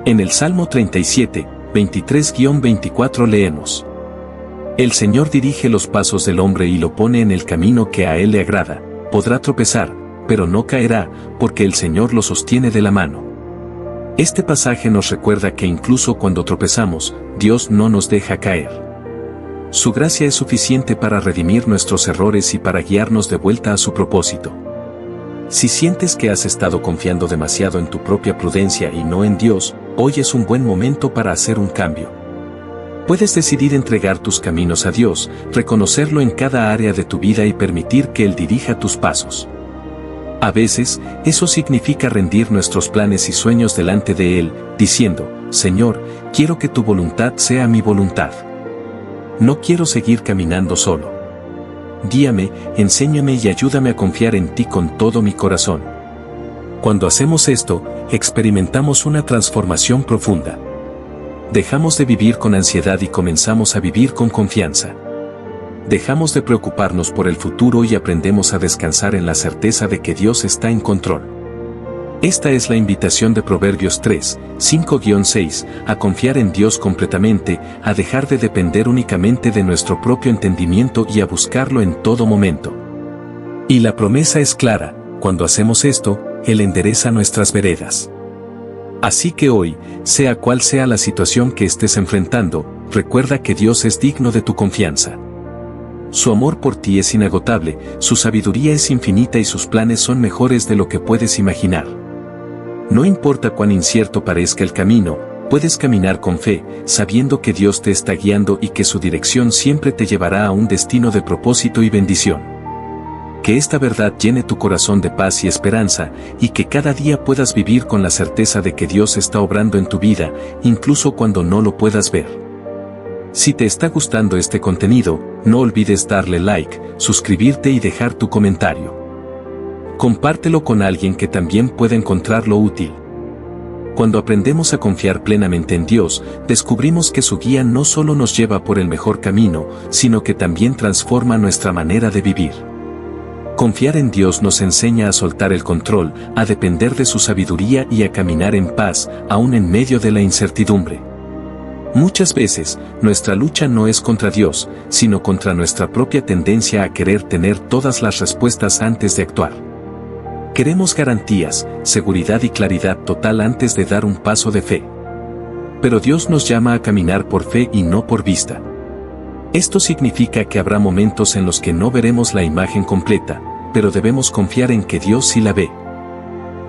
En el Salmo 37, 23-24 leemos: El Señor dirige los pasos del hombre y lo pone en el camino que a Él le agrada. Podrá tropezar, pero no caerá, porque el Señor lo sostiene de la mano. Este pasaje nos recuerda que incluso cuando tropezamos, Dios no nos deja caer. Su gracia es suficiente para redimir nuestros errores y para guiarnos de vuelta a su propósito. Si sientes que has estado confiando demasiado en tu propia prudencia y no en Dios, hoy es un buen momento para hacer un cambio. Puedes decidir entregar tus caminos a Dios, reconocerlo en cada área de tu vida y permitir que Él dirija tus pasos. A veces, eso significa rendir nuestros planes y sueños delante de Él, diciendo: Señor, quiero que tu voluntad sea mi voluntad. No quiero seguir caminando solo. Guíame, enséñame y ayúdame a confiar en ti con todo mi corazón. Cuando hacemos esto, experimentamos una transformación profunda. Dejamos de vivir con ansiedad y comenzamos a vivir con confianza. Dejamos de preocuparnos por el futuro y aprendemos a descansar en la certeza de que Dios está en control. Esta es la invitación de Proverbios 3, 5-6, a confiar en Dios completamente, a dejar de depender únicamente de nuestro propio entendimiento y a buscarlo en todo momento. Y la promesa es clara: cuando hacemos esto, Él endereza nuestras veredas. Así que hoy, sea cual sea la situación que estés enfrentando, recuerda que Dios es digno de tu confianza. Su amor por ti es inagotable, su sabiduría es infinita y sus planes son mejores de lo que puedes imaginar. No importa cuán incierto parezca el camino, puedes caminar con fe, sabiendo que Dios te está guiando y que su dirección siempre te llevará a un destino de propósito y bendición. Que esta verdad llene tu corazón de paz y esperanza, y que cada día puedas vivir con la certeza de que Dios está obrando en tu vida, incluso cuando no lo puedas ver. Si te está gustando este contenido, no olvides darle like, suscribirte y dejar tu comentario. Compártelo con alguien que también pueda encontrarlo útil. Cuando aprendemos a confiar plenamente en Dios, descubrimos que su guía no solo nos lleva por el mejor camino, sino que también transforma nuestra manera de vivir. Confiar en Dios nos enseña a soltar el control, a depender de su sabiduría y a caminar en paz, aún en medio de la incertidumbre. Muchas veces, nuestra lucha no es contra Dios, sino contra nuestra propia tendencia a querer tener todas las respuestas antes de actuar. Queremos garantías, seguridad y claridad total antes de dar un paso de fe. Pero Dios nos llama a caminar por fe y no por vista. Esto significa que habrá momentos en los que no veremos la imagen completa, pero debemos confiar en que Dios sí la ve.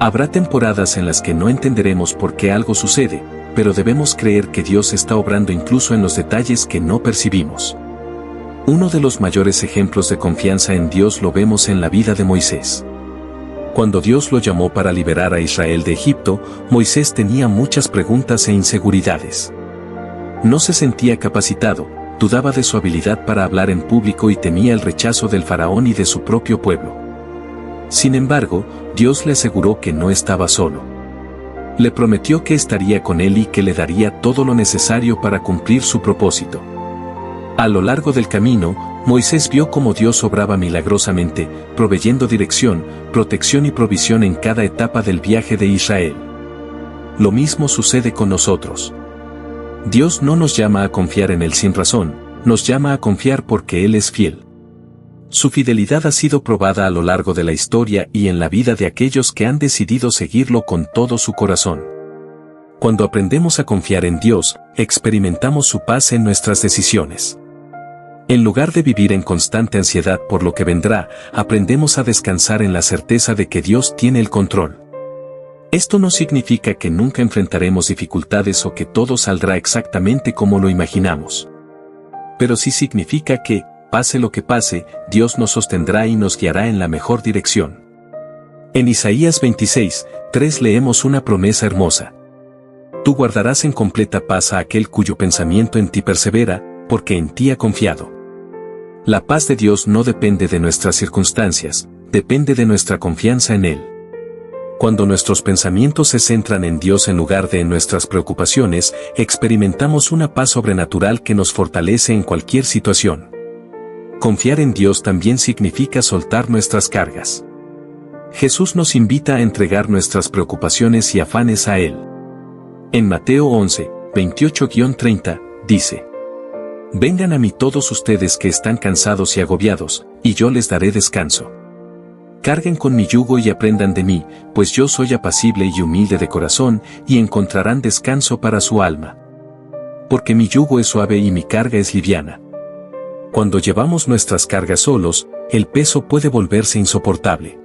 Habrá temporadas en las que no entenderemos por qué algo sucede, pero debemos creer que Dios está obrando incluso en los detalles que no percibimos. Uno de los mayores ejemplos de confianza en Dios lo vemos en la vida de Moisés. Cuando Dios lo llamó para liberar a Israel de Egipto, Moisés tenía muchas preguntas e inseguridades. No se sentía capacitado, dudaba de su habilidad para hablar en público y temía el rechazo del faraón y de su propio pueblo. Sin embargo, Dios le aseguró que no estaba solo. Le prometió que estaría con él y que le daría todo lo necesario para cumplir su propósito. A lo largo del camino, Moisés vio cómo Dios obraba milagrosamente, proveyendo dirección, protección y provisión en cada etapa del viaje de Israel. Lo mismo sucede con nosotros. Dios no nos llama a confiar en Él sin razón, nos llama a confiar porque Él es fiel. Su fidelidad ha sido probada a lo largo de la historia y en la vida de aquellos que han decidido seguirlo con todo su corazón. Cuando aprendemos a confiar en Dios, experimentamos su paz en nuestras decisiones. En lugar de vivir en constante ansiedad por lo que vendrá, aprendemos a descansar en la certeza de que Dios tiene el control. Esto no significa que nunca enfrentaremos dificultades o que todo saldrá exactamente como lo imaginamos. Pero sí significa que, pase lo que pase, Dios nos sostendrá y nos guiará en la mejor dirección. En Isaías 26:3 leemos una promesa hermosa. Tú guardarás en completa paz a aquel cuyo pensamiento en ti persevera, porque en ti ha confiado. La paz de Dios no depende de nuestras circunstancias, depende de nuestra confianza en Él. Cuando nuestros pensamientos se centran en Dios en lugar de en nuestras preocupaciones, experimentamos una paz sobrenatural que nos fortalece en cualquier situación. Confiar en Dios también significa soltar nuestras cargas. Jesús nos invita a entregar nuestras preocupaciones y afanes a Él. En Mateo 11:28-30, dice: Vengan a mí todos ustedes que están cansados y agobiados, y yo les daré descanso. Carguen con mi yugo y aprendan de mí, pues yo soy apacible y humilde de corazón, y encontrarán descanso para su alma. Porque mi yugo es suave y mi carga es liviana. Cuando llevamos nuestras cargas solos, el peso puede volverse insoportable.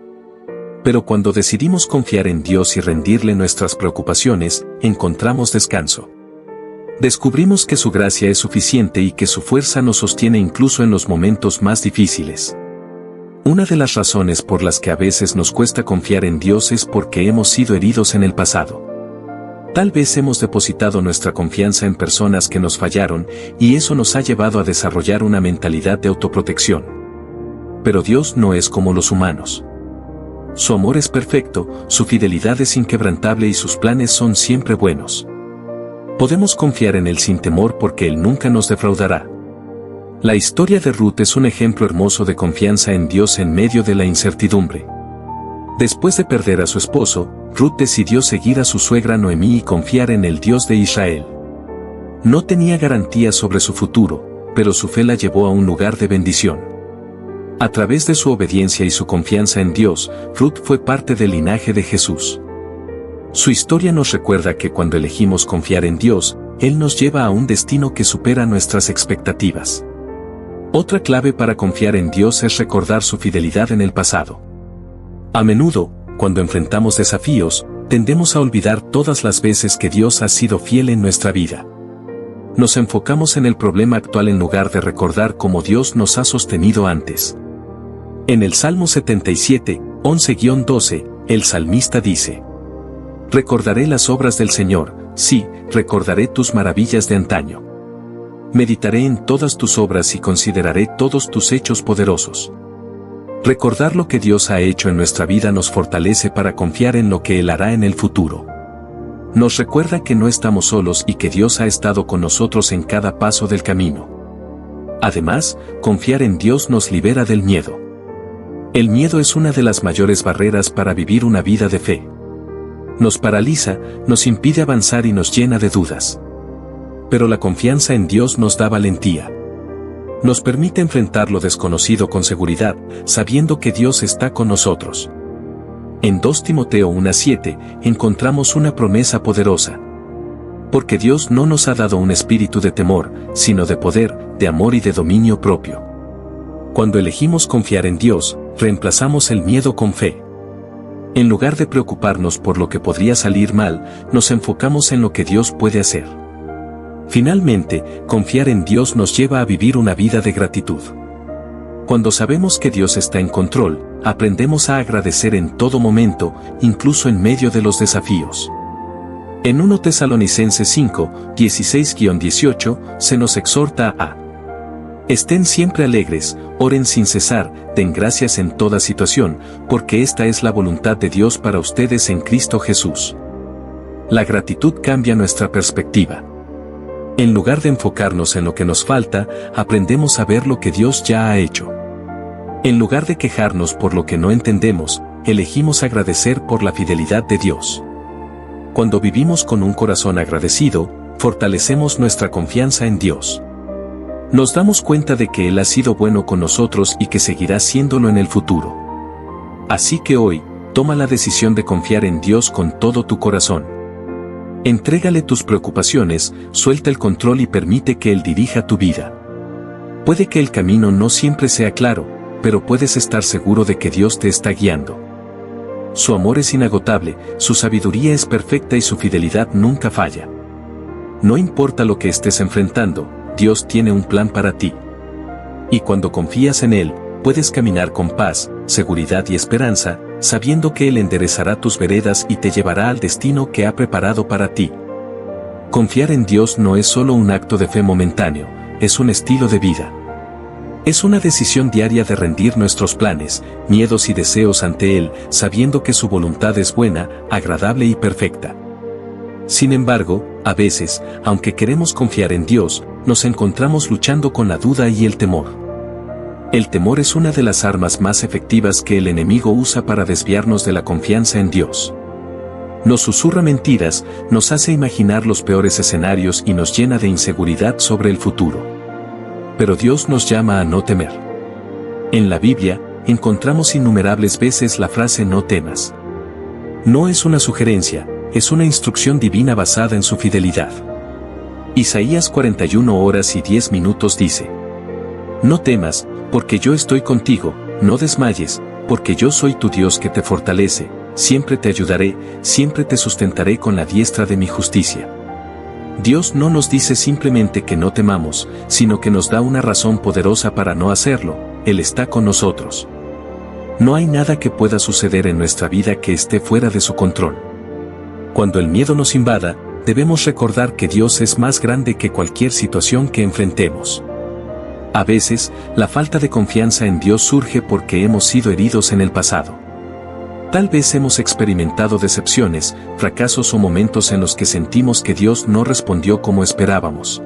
Pero cuando decidimos confiar en Dios y rendirle nuestras preocupaciones, encontramos descanso. Descubrimos que su gracia es suficiente y que su fuerza nos sostiene incluso en los momentos más difíciles. Una de las razones por las que a veces nos cuesta confiar en Dios es porque hemos sido heridos en el pasado. Tal vez hemos depositado nuestra confianza en personas que nos fallaron, y eso nos ha llevado a desarrollar una mentalidad de autoprotección. Pero Dios no es como los humanos. Su amor es perfecto, su fidelidad es inquebrantable y sus planes son siempre buenos. Podemos confiar en Él sin temor porque Él nunca nos defraudará. La historia de Ruth es un ejemplo hermoso de confianza en Dios en medio de la incertidumbre. Después de perder a su esposo, Ruth decidió seguir a su suegra Noemí y confiar en el Dios de Israel. No tenía garantías sobre su futuro, pero su fe la llevó a un lugar de bendición. A través de su obediencia y su confianza en Dios, Ruth fue parte del linaje de Jesús. Su historia nos recuerda que cuando elegimos confiar en Dios, Él nos lleva a un destino que supera nuestras expectativas. Otra clave para confiar en Dios es recordar su fidelidad en el pasado. A menudo, cuando enfrentamos desafíos, tendemos a olvidar todas las veces que Dios ha sido fiel en nuestra vida. Nos enfocamos en el problema actual en lugar de recordar cómo Dios nos ha sostenido antes. En el Salmo 77, 11-12, el salmista dice: Recordaré las obras del Señor, sí, recordaré tus maravillas de antaño. Meditaré en todas tus obras y consideraré todos tus hechos poderosos. Recordar lo que Dios ha hecho en nuestra vida nos fortalece para confiar en lo que Él hará en el futuro. Nos recuerda que no estamos solos y que Dios ha estado con nosotros en cada paso del camino. Además, confiar en Dios nos libera del miedo. El miedo es una de las mayores barreras para vivir una vida de fe. Nos paraliza, nos impide avanzar y nos llena de dudas. Pero la confianza en Dios nos da valentía. Nos permite enfrentar lo desconocido con seguridad, sabiendo que Dios está con nosotros. En 2 Timoteo 1:7 encontramos una promesa poderosa. Porque Dios no nos ha dado un espíritu de temor, sino de poder, de amor y de dominio propio. Cuando elegimos confiar en Dios, reemplazamos el miedo con fe. En lugar de preocuparnos por lo que podría salir mal, nos enfocamos en lo que Dios puede hacer. Finalmente, confiar en Dios nos lleva a vivir una vida de gratitud. Cuando sabemos que Dios está en control, aprendemos a agradecer en todo momento, incluso en medio de los desafíos. En 1 Tesalonicenses 5, 16-18, se nos exhorta a: Estén siempre alegres, oren sin cesar, den gracias en toda situación, porque esta es la voluntad de Dios para ustedes en Cristo Jesús. La gratitud cambia nuestra perspectiva. En lugar de enfocarnos en lo que nos falta, aprendemos a ver lo que Dios ya ha hecho. En lugar de quejarnos por lo que no entendemos, elegimos agradecer por la fidelidad de Dios. Cuando vivimos con un corazón agradecido, fortalecemos nuestra confianza en Dios. Nos damos cuenta de que Él ha sido bueno con nosotros y que seguirá siéndolo en el futuro. Así que hoy, toma la decisión de confiar en Dios con todo tu corazón. Entrégale tus preocupaciones, suelta el control y permite que Él dirija tu vida. Puede que el camino no siempre sea claro, pero puedes estar seguro de que Dios te está guiando. Su amor es inagotable, su sabiduría es perfecta y su fidelidad nunca falla. No importa lo que estés enfrentando, Dios tiene un plan para ti. Y cuando confías en Él, puedes caminar con paz, seguridad y esperanza, sabiendo que Él enderezará tus veredas y te llevará al destino que ha preparado para ti. Confiar en Dios no es solo un acto de fe momentáneo, es un estilo de vida. Es una decisión diaria de rendir nuestros planes, miedos y deseos ante Él, sabiendo que su voluntad es buena, agradable y perfecta. Sin embargo, a veces, aunque queremos confiar en Dios, nos encontramos luchando con la duda y el temor. El temor es una de las armas más efectivas que el enemigo usa para desviarnos de la confianza en Dios. Nos susurra mentiras, nos hace imaginar los peores escenarios y nos llena de inseguridad sobre el futuro. Pero Dios nos llama a no temer. En la Biblia, encontramos innumerables veces la frase no temas. No es una sugerencia, es una instrucción divina basada en su fidelidad. Isaías 41:10 dice: No temas, porque yo estoy contigo, no desmayes, porque yo soy tu Dios que te fortalece, siempre te ayudaré, siempre te sustentaré con la diestra de mi justicia. Dios no nos dice simplemente que no temamos, sino que nos da una razón poderosa para no hacerlo: Él está con nosotros. No hay nada que pueda suceder en nuestra vida que esté fuera de su control. Cuando el miedo nos invada, debemos recordar que Dios es más grande que cualquier situación que enfrentemos. A veces, la falta de confianza en Dios surge porque hemos sido heridos en el pasado. Tal vez hemos experimentado decepciones, fracasos o momentos en los que sentimos que Dios no respondió como esperábamos.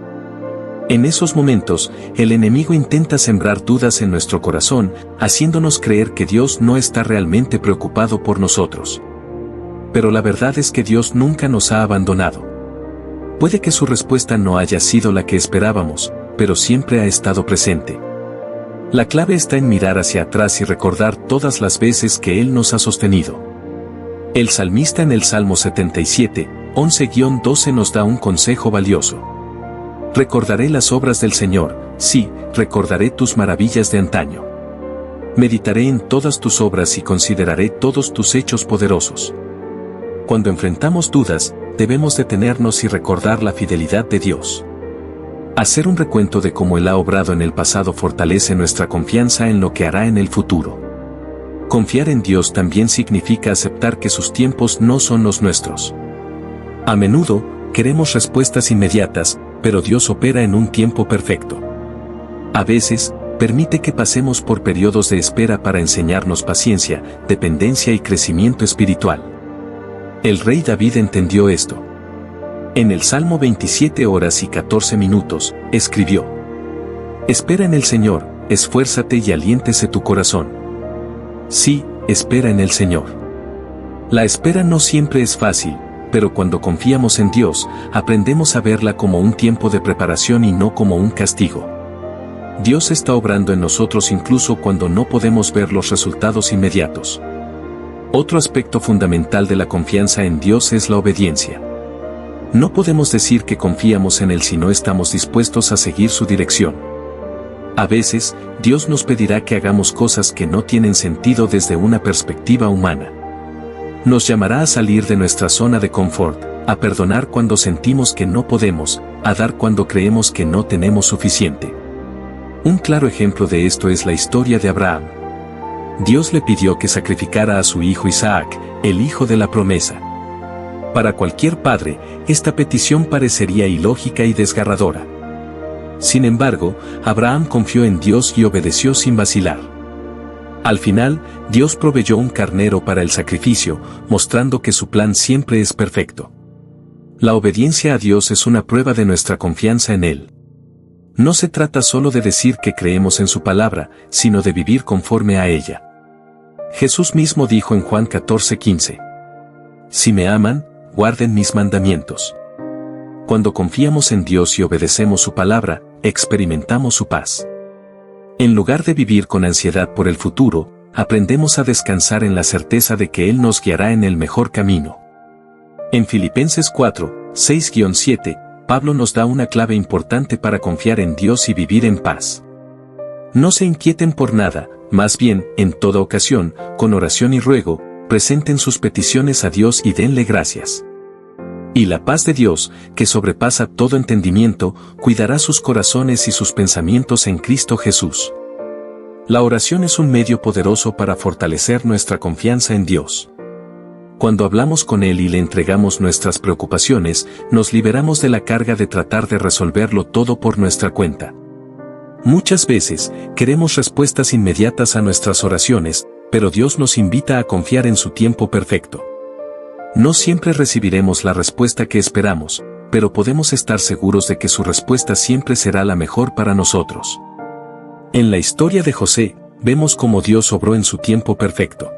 En esos momentos, el enemigo intenta sembrar dudas en nuestro corazón, haciéndonos creer que Dios no está realmente preocupado por nosotros. Pero la verdad es que Dios nunca nos ha abandonado. Puede que su respuesta no haya sido la que esperábamos, pero siempre ha estado presente. La clave está en mirar hacia atrás y recordar todas las veces que Él nos ha sostenido. El salmista en el Salmo 77, 11-12 nos da un consejo valioso. Recordaré las obras del Señor, sí, recordaré tus maravillas de antaño. Meditaré en todas tus obras y consideraré todos tus hechos poderosos. Cuando enfrentamos dudas, debemos detenernos y recordar la fidelidad de Dios. Hacer un recuento de cómo Él ha obrado en el pasado fortalece nuestra confianza en lo que hará en el futuro. Confiar en Dios también significa aceptar que sus tiempos no son los nuestros. A menudo, queremos respuestas inmediatas, pero Dios opera en un tiempo perfecto. A veces, permite que pasemos por periodos de espera para enseñarnos paciencia, dependencia y crecimiento espiritual. El rey David entendió esto. En el Salmo 27 horas y 14 minutos, escribió: Espera en el Señor, esfuérzate y aliéntese tu corazón. Sí, espera en el Señor. La espera no siempre es fácil, pero cuando confiamos en Dios, aprendemos a verla como un tiempo de preparación y no como un castigo. Dios está obrando en nosotros incluso cuando no podemos ver los resultados inmediatos. Otro aspecto fundamental de la confianza en Dios es la obediencia. No podemos decir que confiamos en Él si no estamos dispuestos a seguir su dirección. A veces, Dios nos pedirá que hagamos cosas que no tienen sentido desde una perspectiva humana. Nos llamará a salir de nuestra zona de confort, a perdonar cuando sentimos que no podemos, a dar cuando creemos que no tenemos suficiente. Un claro ejemplo de esto es la historia de Abraham. Dios le pidió que sacrificara a su hijo Isaac, el hijo de la promesa. Para cualquier padre, esta petición parecería ilógica y desgarradora. Sin embargo, Abraham confió en Dios y obedeció sin vacilar. Al final, Dios proveyó un carnero para el sacrificio, mostrando que su plan siempre es perfecto. La obediencia a Dios es una prueba de nuestra confianza en Él. No se trata solo de decir que creemos en su palabra, sino de vivir conforme a ella. Jesús mismo dijo en Juan 14:15: Si me aman, guarden mis mandamientos. Cuando confiamos en Dios y obedecemos su palabra, experimentamos su paz. En lugar de vivir con ansiedad por el futuro, aprendemos a descansar en la certeza de que Él nos guiará en el mejor camino. En Filipenses 4, 6-7, Pablo nos da una clave importante para confiar en Dios y vivir en paz. No se inquieten por nada, más bien, en toda ocasión, con oración y ruego, presenten sus peticiones a Dios y denle gracias. Y la paz de Dios, que sobrepasa todo entendimiento, cuidará sus corazones y sus pensamientos en Cristo Jesús. La oración es un medio poderoso para fortalecer nuestra confianza en Dios. Cuando hablamos con Él y le entregamos nuestras preocupaciones, nos liberamos de la carga de tratar de resolverlo todo por nuestra cuenta. Muchas veces, queremos respuestas inmediatas a nuestras oraciones, pero Dios nos invita a confiar en su tiempo perfecto. No siempre recibiremos la respuesta que esperamos, pero podemos estar seguros de que su respuesta siempre será la mejor para nosotros. En la historia de José, vemos cómo Dios obró en su tiempo perfecto.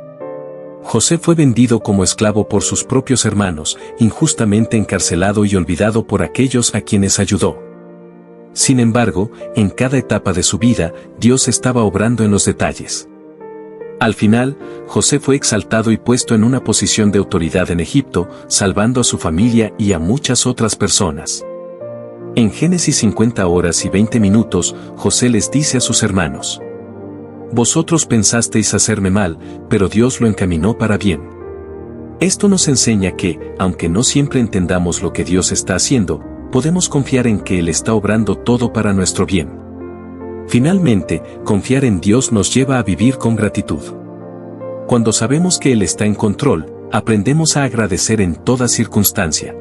José fue vendido como esclavo por sus propios hermanos, injustamente encarcelado y olvidado por aquellos a quienes ayudó. Sin embargo, en cada etapa de su vida, Dios estaba obrando en los detalles. Al final, José fue exaltado y puesto en una posición de autoridad en Egipto, salvando a su familia y a muchas otras personas. En Génesis 50 horas y 20 minutos, José les dice a sus hermanos: Vosotros pensasteis hacerme mal, pero Dios lo encaminó para bien. Esto nos enseña que, aunque no siempre entendamos lo que Dios está haciendo, podemos confiar en que Él está obrando todo para nuestro bien. Finalmente, confiar en Dios nos lleva a vivir con gratitud. Cuando sabemos que Él está en control, aprendemos a agradecer en toda circunstancia.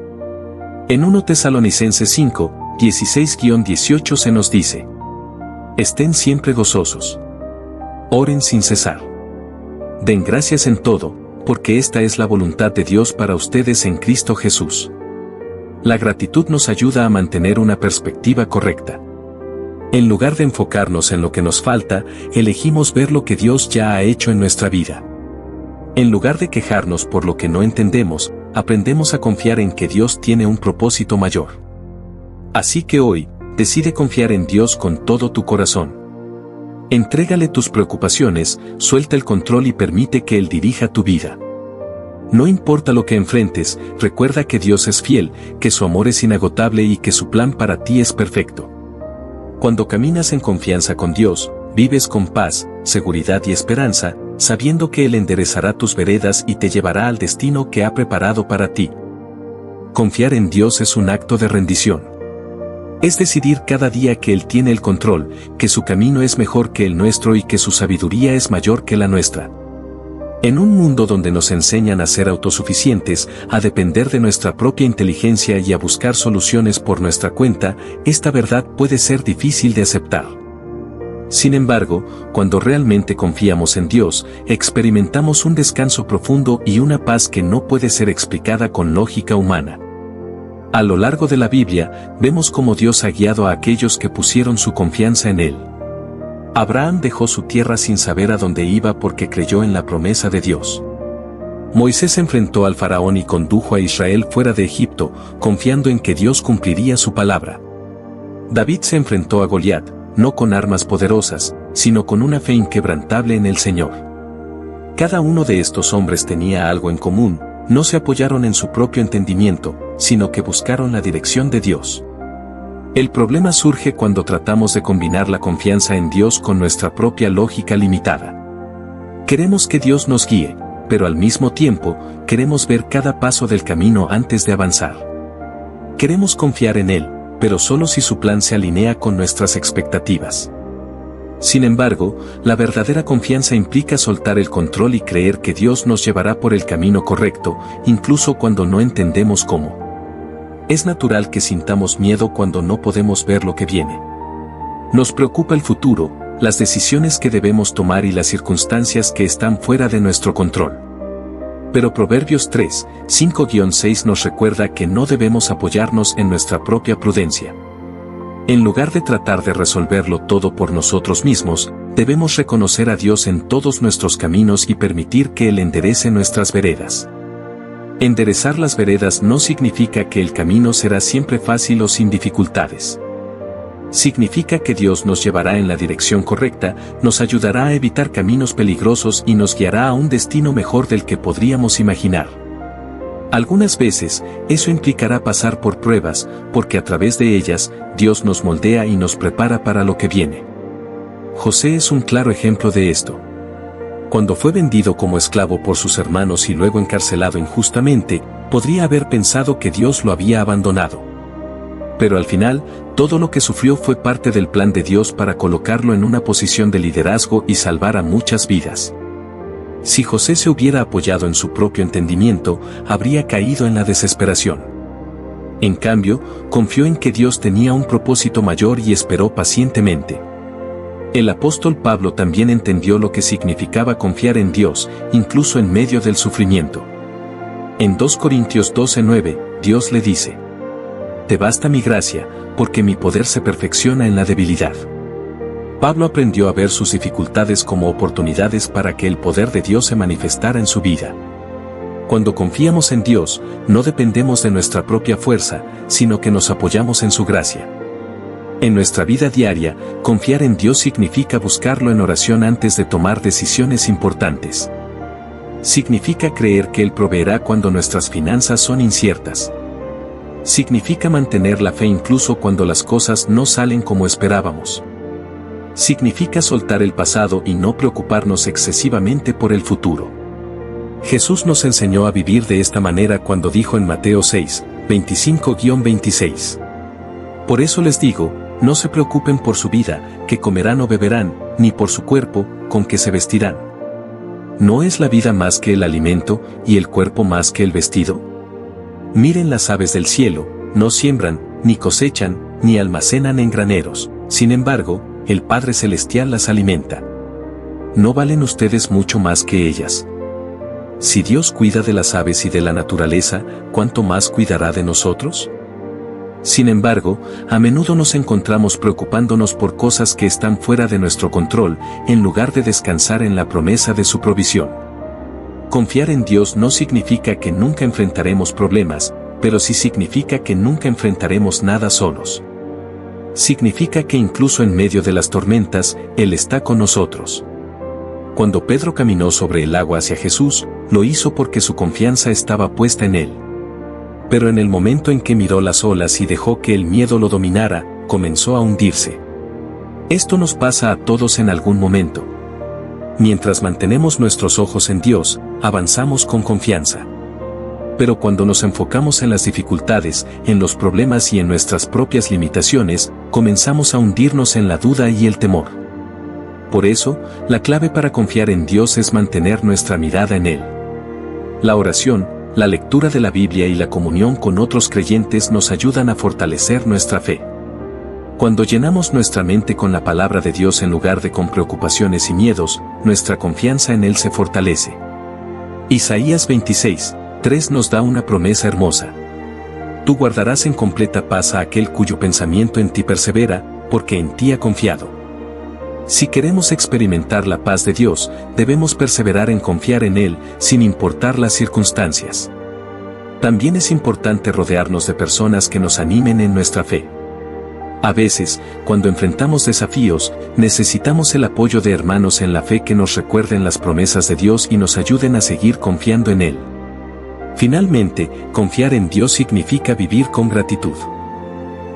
En 1 Tesalonicenses 5, 16-18 se nos dice: Estén siempre gozosos. Oren sin cesar. Den gracias en todo, porque esta es la voluntad de Dios para ustedes en Cristo Jesús. La gratitud nos ayuda a mantener una perspectiva correcta. En lugar de enfocarnos en lo que nos falta, elegimos ver lo que Dios ya ha hecho en nuestra vida. En lugar de quejarnos por lo que no entendemos, aprendemos a confiar en que Dios tiene un propósito mayor. Así que hoy, decide confiar en Dios con todo tu corazón. Entrégale tus preocupaciones, suelta el control y permite que Él dirija tu vida. No importa lo que enfrentes, recuerda que Dios es fiel, que su amor es inagotable y que su plan para ti es perfecto. Cuando caminas en confianza con Dios, vives con paz, seguridad y esperanza, sabiendo que Él enderezará tus veredas y te llevará al destino que ha preparado para ti. Confiar en Dios es un acto de rendición. Es decidir cada día que Él tiene el control, que su camino es mejor que el nuestro y que su sabiduría es mayor que la nuestra. En un mundo donde nos enseñan a ser autosuficientes, a depender de nuestra propia inteligencia y a buscar soluciones por nuestra cuenta, esta verdad puede ser difícil de aceptar. Sin embargo, cuando realmente confiamos en Dios, experimentamos un descanso profundo y una paz que no puede ser explicada con lógica humana. A lo largo de la Biblia, vemos cómo Dios ha guiado a aquellos que pusieron su confianza en Él. Abraham dejó su tierra sin saber a dónde iba porque creyó en la promesa de Dios. Moisés enfrentó al faraón y condujo a Israel fuera de Egipto, confiando en que Dios cumpliría su palabra. David se enfrentó a Goliat, no con armas poderosas, sino con una fe inquebrantable en el Señor. Cada uno de estos hombres tenía algo en común: no se apoyaron en su propio entendimiento, sino que buscaron la dirección de Dios. El problema surge cuando tratamos de combinar la confianza en Dios con nuestra propia lógica limitada. Queremos que Dios nos guíe, pero al mismo tiempo, queremos ver cada paso del camino antes de avanzar. Queremos confiar en Él, pero solo si su plan se alinea con nuestras expectativas. Sin embargo, la verdadera confianza implica soltar el control y creer que Dios nos llevará por el camino correcto, incluso cuando no entendemos cómo. Es natural que sintamos miedo cuando no podemos ver lo que viene. Nos preocupa el futuro, las decisiones que debemos tomar y las circunstancias que están fuera de nuestro control. Pero Proverbios 3, 5-6 nos recuerda que no debemos apoyarnos en nuestra propia prudencia. En lugar de tratar de resolverlo todo por nosotros mismos, debemos reconocer a Dios en todos nuestros caminos y permitir que Él enderece nuestras veredas. Enderezar las veredas no significa que el camino será siempre fácil o sin dificultades. Significa que Dios nos llevará en la dirección correcta, nos ayudará a evitar caminos peligrosos y nos guiará a un destino mejor del que podríamos imaginar. Algunas veces, eso implicará pasar por pruebas, porque a través de ellas, Dios nos moldea y nos prepara para lo que viene. José es un claro ejemplo de esto. Cuando fue vendido como esclavo por sus hermanos y luego encarcelado injustamente, podría haber pensado que Dios lo había abandonado. Pero al final, todo lo que sufrió fue parte del plan de Dios para colocarlo en una posición de liderazgo y salvar a muchas vidas. Si José se hubiera apoyado en su propio entendimiento, habría caído en la desesperación. En cambio, confió en que Dios tenía un propósito mayor y esperó pacientemente. El apóstol Pablo también entendió lo que significaba confiar en Dios, incluso en medio del sufrimiento. En 2 Corintios 12:9, Dios le dice: «Te basta mi gracia, porque mi poder se perfecciona en la debilidad». Pablo aprendió a ver sus dificultades como oportunidades para que el poder de Dios se manifestara en su vida. Cuando confiamos en Dios, no dependemos de nuestra propia fuerza, sino que nos apoyamos en su gracia. En nuestra vida diaria, confiar en Dios significa buscarlo en oración antes de tomar decisiones importantes. Significa creer que Él proveerá cuando nuestras finanzas son inciertas. Significa mantener la fe incluso cuando las cosas no salen como esperábamos. Significa soltar el pasado y no preocuparnos excesivamente por el futuro. Jesús nos enseñó a vivir de esta manera cuando dijo en Mateo 6, 25-26. Por eso les digo, no se preocupen por su vida, que comerán o beberán, ni por su cuerpo, con que se vestirán. ¿No es la vida más que el alimento, y el cuerpo más que el vestido? Miren las aves del cielo, no siembran, ni cosechan, ni almacenan en graneros, sin embargo, el Padre Celestial las alimenta. ¿No valen ustedes mucho más que ellas? Si Dios cuida de las aves y de la naturaleza, ¿cuánto más cuidará de nosotros? Sin embargo, a menudo nos encontramos preocupándonos por cosas que están fuera de nuestro control, en lugar de descansar en la promesa de su provisión. Confiar en Dios no significa que nunca enfrentaremos problemas, pero sí significa que nunca enfrentaremos nada solos. Significa que incluso en medio de las tormentas, Él está con nosotros. Cuando Pedro caminó sobre el agua hacia Jesús, lo hizo porque su confianza estaba puesta en él. Pero en el momento en que miró las olas y dejó que el miedo lo dominara, comenzó a hundirse. Esto nos pasa a todos en algún momento. Mientras mantenemos nuestros ojos en Dios, avanzamos con confianza. Pero cuando nos enfocamos en las dificultades, en los problemas y en nuestras propias limitaciones, comenzamos a hundirnos en la duda y el temor. Por eso, la clave para confiar en Dios es mantener nuestra mirada en Él. La oración, la lectura de la Biblia y la comunión con otros creyentes nos ayudan a fortalecer nuestra fe. Cuando llenamos nuestra mente con la palabra de Dios en lugar de con preocupaciones y miedos, nuestra confianza en Él se fortalece. Isaías 26:3 nos da una promesa hermosa. Tú guardarás en completa paz a aquel cuyo pensamiento en ti persevera, porque en ti ha confiado. Si queremos experimentar la paz de Dios, debemos perseverar en confiar en Él, sin importar las circunstancias. También es importante rodearnos de personas que nos animen en nuestra fe. A veces, cuando enfrentamos desafíos, necesitamos el apoyo de hermanos en la fe que nos recuerden las promesas de Dios y nos ayuden a seguir confiando en Él. Finalmente, confiar en Dios significa vivir con gratitud.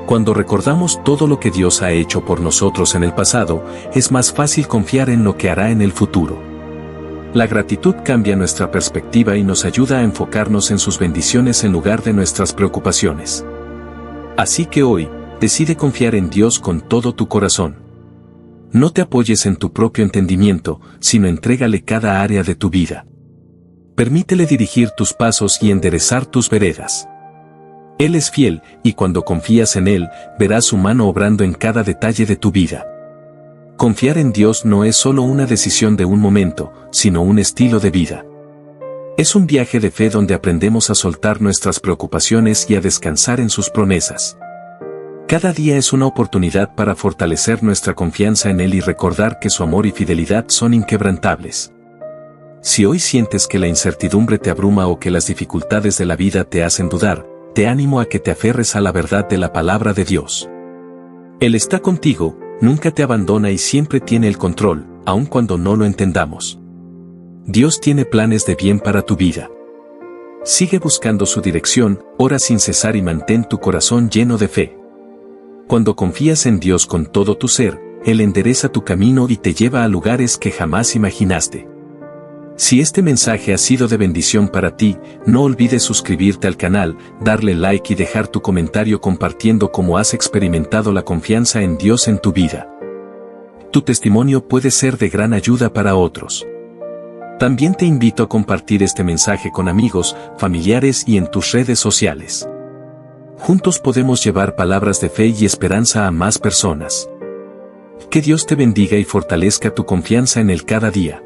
Cuando recordamos todo lo que Dios ha hecho por nosotros en el pasado, es más fácil confiar en lo que hará en el futuro. La gratitud cambia nuestra perspectiva y nos ayuda a enfocarnos en sus bendiciones en lugar de nuestras preocupaciones. Así que hoy, decide confiar en Dios con todo tu corazón. No te apoyes en tu propio entendimiento, sino entrégale cada área de tu vida. Permítele dirigir tus pasos y enderezar tus veredas. Él es fiel, y cuando confías en Él, verás su mano obrando en cada detalle de tu vida. Confiar en Dios no es solo una decisión de un momento, sino un estilo de vida. Es un viaje de fe donde aprendemos a soltar nuestras preocupaciones y a descansar en sus promesas. Cada día es una oportunidad para fortalecer nuestra confianza en Él y recordar que su amor y fidelidad son inquebrantables. Si hoy sientes que la incertidumbre te abruma o que las dificultades de la vida te hacen dudar, te animo a que te aferres a la verdad de la palabra de Dios. Él está contigo, nunca te abandona y siempre tiene el control, aun cuando no lo entendamos. Dios tiene planes de bien para tu vida. Sigue buscando su dirección, ora sin cesar y mantén tu corazón lleno de fe. Cuando confías en Dios con todo tu ser, Él endereza tu camino y te lleva a lugares que jamás imaginaste. Si este mensaje ha sido de bendición para ti, no olvides suscribirte al canal, darle like y dejar tu comentario compartiendo cómo has experimentado la confianza en Dios en tu vida. Tu testimonio puede ser de gran ayuda para otros. También te invito a compartir este mensaje con amigos, familiares y en tus redes sociales. Juntos podemos llevar palabras de fe y esperanza a más personas. Que Dios te bendiga y fortalezca tu confianza en Él cada día.